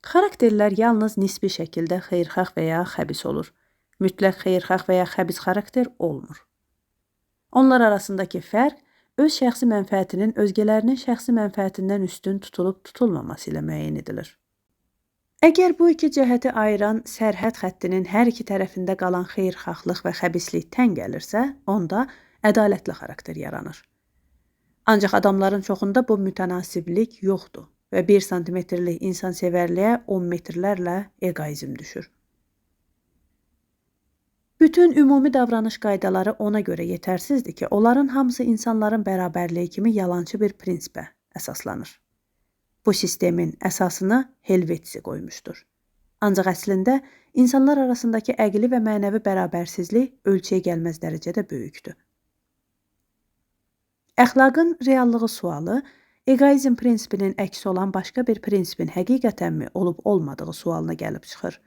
Xarakterlər yalnız nisbi şəkildə xeyirxah və ya xəbis olur. Mütləq xeyirxah və ya xəbis xarakter olmur. Onlar arasındakı fərq öz şəxsi mənfəətinin özgələrinin şəxsi mənfəətindən üstün tutulub tutulmaması ilə müəyyən edilir. Əgər bu iki cəhəti ayıran sərhəd xəttinin hər iki tərəfində qalan xeyirxahlıq və xəbislik tən gəlirsə, onda ədalətli xarakter yaranır. Ancaq adamların çoxunda bu mütənasiblik yoxdur və 1 santimetrlik insansevərliyə 10 metrlərlə eqoizm düşür. Bütün ümumi davranış qaydaları ona görə yetərsizdir ki, onların hamısı insanların bərabərliyi kimi yalançı bir prinsipə əsaslanır. Bu sistemin əsasını Helvetsi qoymuşdur. Ancaq əslində insanlar arasındakı əqli və mənəvi bərabərsizlik ölçüyə gəlməz dərəcədə böyükdür. Əxlaqın reallığı sualı, eqoizm prinsipinin əksi olan başqa bir prinsipin həqiqətənmi olub-olmadığı sualına gəlib çıxır.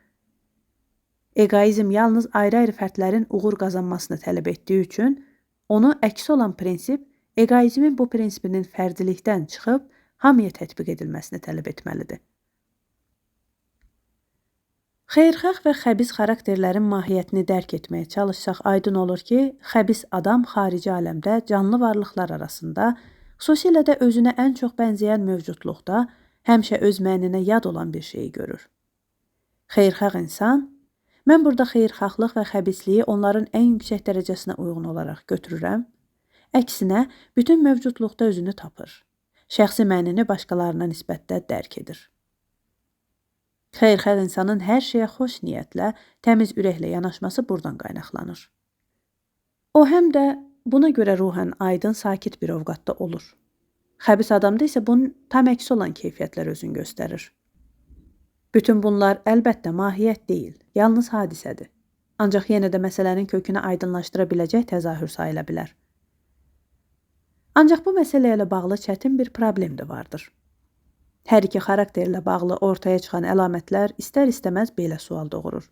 Eqoizm yalnız ayrı-ayrı fərdlərin uğur qazanmasını tələb etdiyi üçün, onu əksi olan prinsip, eqoizmin bu prinsipinin fərdilikdən çıxıb, hamıya tətbiq edilməsini tələb etməlidir. Xeyirxah və xəbis xarakterlərin mahiyyətini dərk etməyə çalışsaq, aydın olur ki, xəbis adam xarici aləmdə canlı varlıqlar arasında, xüsusilə də özünə ən çox bənzəyən mövcudluqda, həmişə öz məninə yad olan bir şeyi görür. Xeyirxah insan, mən burada xeyirxahlıq və xəbisliyi onların ən yüksək dərəcəsinə uyğun olaraq götürürəm, əksinə bütün mövcudluqda özünü tapır, şəxsi mənini başqalarına nisbətdə dərk edir. Xeyirxah insanın hər şeyə xoş niyyətlə, təmiz ürəklə yanaşması buradan qaynaqlanır. O həm də buna görə ruhən aydın, sakit bir ovqatda olur. Xəbis adamda isə bunun tam əksi olan keyfiyyətlər özünü göstərir. Bütün bunlar əlbəttə mahiyyət deyil, yalnız hadisədir. Ancaq yenə də məsələnin kökünü aydınlaşdıra biləcək təzahür sayıla bilər. Ancaq bu məsələ ilə bağlı çətin bir problem də vardır. Hər iki xarakterlə bağlı ortaya çıxan əlamətlər istər-istəməz belə sual doğurur.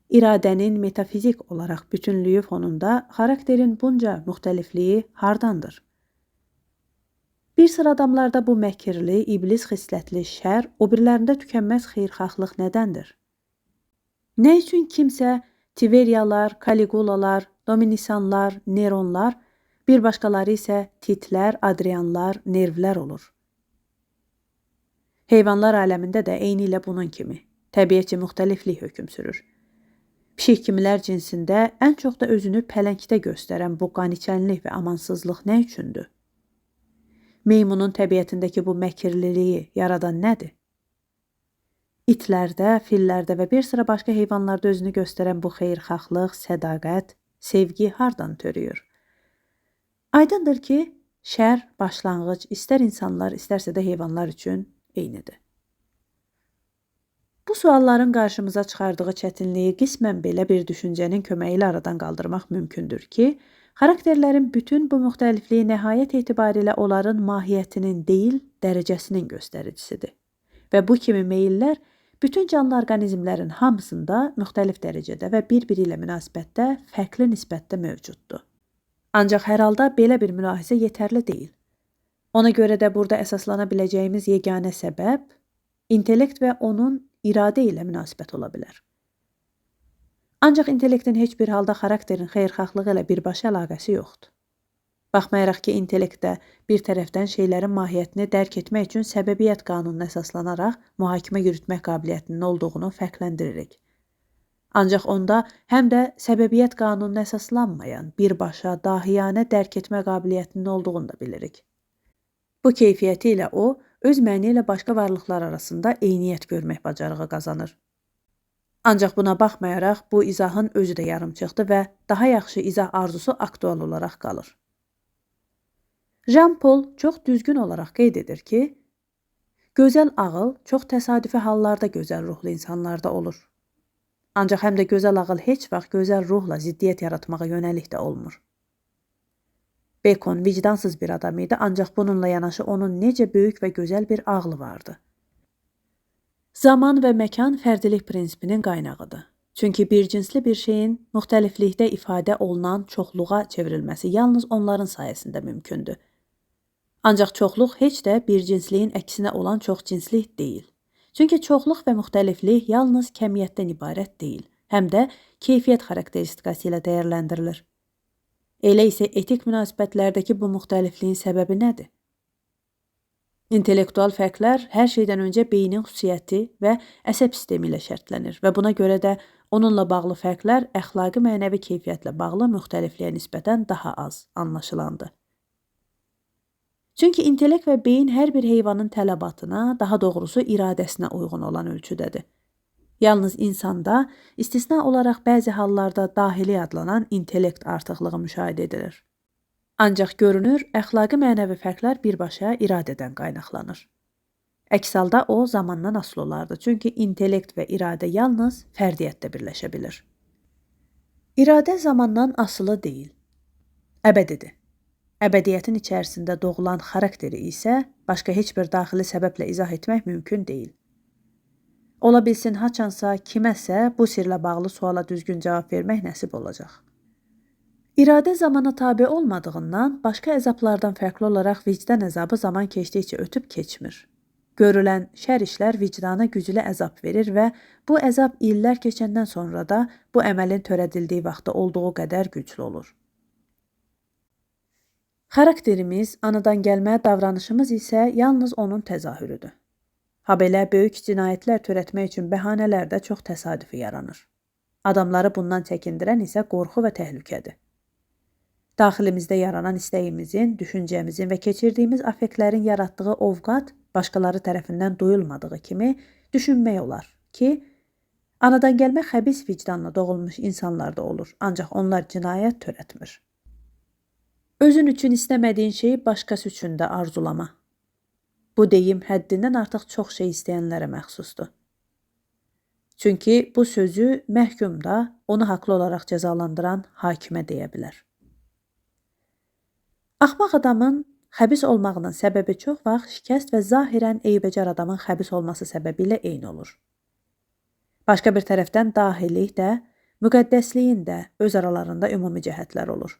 İradənin metafizik olaraq bütünlüyü fonunda xarakterin bunca müxtəlifliyi hardandır? Bir sıra adamlarda bu məkirli, iblis xislətli şər, o birilərində tükənməz xeyirxahlıq nədəndir? Nə üçün kimsə Tiveriyalar, Kaligulalar, Dominisanlar, Neronlar, bir başqaları isə Titlər, Adrianlar, Nervlər olur? Heyvanlar aləmində də eyni ilə bunun kimi, təbiətcə müxtəliflik hökm sürür. Pişik kimilər cinsində ən çox da özünü pələngdə göstərən bu qaniçənlik və amansızlıq nə üçündür? Meymunun təbiətindəki bu məkirliliyi yaradan nədir? İtlərdə, fillərdə və bir sıra başqa heyvanlarda özünü göstərən bu xeyirxahlıq, sədaqət, sevgi hardan törüyür? Aydındır ki, şər başlanğıc istər insanlar, istərsə də heyvanlar üçün eynidir. Bu sualların qarşımıza çıxardığı çətinliyi qismən belə bir düşüncənin köməyi ilə aradan qaldırmaq mümkündür ki, xarakterlərin bütün bu müxtəlifliyi nəhayət etibarilə onların mahiyyətinin deyil, dərəcəsinin göstəricisidir. Və bu kimi meyillər bütün canlı orqanizmlərin hamısında müxtəlif dərəcədə və bir-biri ilə münasibətdə fərqli nisbətdə mövcuddur. Ancaq hər halda belə bir mülahizə yetərli deyil. Ona görə də burada əsaslana biləcəyimiz yeganə səbəb, intellekt və onun iradə ilə münasibət ola bilər. Ancaq intellektin heç bir halda xarakterin xeyirxahlığı ilə birbaşa əlaqəsi yoxdur. Baxmayaraq ki, intellektdə bir tərəfdən şeylərin mahiyyətini dərk etmək üçün səbəbiyyət qanununa əsaslanaraq mühakimə yürütmək qabiliyyətinin olduğunu fərqləndiririk. Ancaq onda həm də səbəbiyyət qanununa əsaslanmayan, birbaşa, dahiyanə dərk etmə qabiliyyətinin olduğunu da bilirik. Bu keyfiyyəti ilə o, öz məni ilə başqa varlıqlar arasında eyniyyət görmək bacarığı qazanır. Ancaq buna baxmayaraq, bu izahın özü də yarımçıqdır və daha yaxşı izah arzusu aktual olaraq qalır. Jean-Paul çox düzgün olaraq qeyd edir ki, gözəl ağıl çox təsadüfi hallarda gözəl ruhlu insanlarda olur. Ancaq həm də gözəl ağıl heç vaxt gözəl ruhla ziddiyyət yaratmağa yönəlik də olmur. Bacon vicdansız bir adam idi, ancaq bununla yanaşı onun necə böyük və gözəl bir ağlı vardı. Zaman və məkan fərdilik prinsipinin qaynağıdır. Çünki bircinsli bir şeyin müxtəliflikdə ifadə olunan çoxluğa çevrilməsi yalnız onların sayəsində mümkündür. Ancaq çoxluq heç də bircinsliyin əksinə olan çoxcinslik deyil. Çünki çoxluq və müxtəliflik yalnız kəmiyyətdən ibarət deyil, həm də keyfiyyət xarakteristikası ilə dəyərləndirilir. Elə isə etik münasibətlərdəki bu müxtəlifliyin səbəbi nədir? İntellektual fərqlər hər şeydən öncə beynin xüsusiyyəti və əsəb sistemi ilə şərtlənir və buna görə də onunla bağlı fərqlər əxlaqi mənəvi keyfiyyətlə bağlı müxtəlifliyə nisbətən daha az anlaşılandır. Çünki intellekt və beyin hər bir heyvanın tələbatına, daha doğrusu iradəsinə uyğun olan ölçüdədir. Yalnız insanda istisna olaraq bəzi hallarda dahili adlanan intellekt artıqlığı müşahidə edilir. Ancaq görünür, əxlaqi mənəvi fərqlər birbaşa iradədən qaynaqlanır. Əks halda o zamandan asılı olardı, çünki intellekt və iradə yalnız fərdiyyətdə birləşə bilir. İradə zamandan asılı deyil, əbədidir. Əbədiyyətin içərisində doğulan xarakteri isə başqa heç bir daxili səbəblə izah etmək mümkün deyil. Ola bilsin, haçansa kiməsə bu sirlə bağlı suala düzgün cavab vermək nəsib olacaq. İradə zamana tabe olmadığından başqa əzablardan fərqli olaraq vicdan əzabı zaman keçdikcə ötüb keçmir. Görülən şər işlər vicdana güclü əzab verir və bu əzab illər keçəndən sonra da bu əməlin törədildiyi vaxtda olduğu qədər güclü olur. Xarakterimiz, anadan gəlmə davranışımız isə yalnız onun təzahürüdür. Habelə böyük cinayətlər törətmək üçün bəhanələr də çox təsadüfi yaranır. Adamları bundan çəkindirən isə qorxu və təhlükədir. Daxilimizdə yaranan istəyimizin, düşüncəmizin və keçirdiyimiz affektlərin yaratdığı ovqat başqaları tərəfindən duyulmadığı kimi düşünmək olar ki, anadan gəlmə xəbis vicdanla doğulmuş insanlar da olur, ancaq onlar cinayət törətmir. Özün üçün istəmədiyin şeyi başqası üçün də arzulama. Bu deyim həddindən artıq çox şey istəyənlərə məxsusdur. Çünki bu sözü məhkum da onu haqlı olaraq cəzalandıran hakimə deyə bilər. Axmaq adamın xəbis olmağının səbəbi çox vaxt şikəst və zahirən eybəcər adamın xəbis olması səbəbilə eyni olur. Başqa bir tərəfdən dahillik də, müqəddəsliyin də öz aralarında ümumi cəhətlər olur.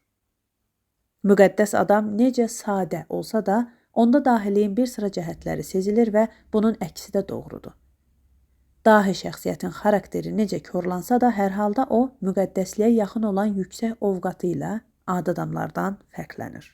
Müqəddəs adam necə sadə olsa da, onda dahiliyin bir sıra cəhətləri sezilir və bunun əksi də doğrudur. Dahi şəxsiyyətin xarakteri necə korlansa da, hər halda o, müqəddəsliyə yaxın olan yüksək ovqatı ilə adi adamlardan fərqlənir.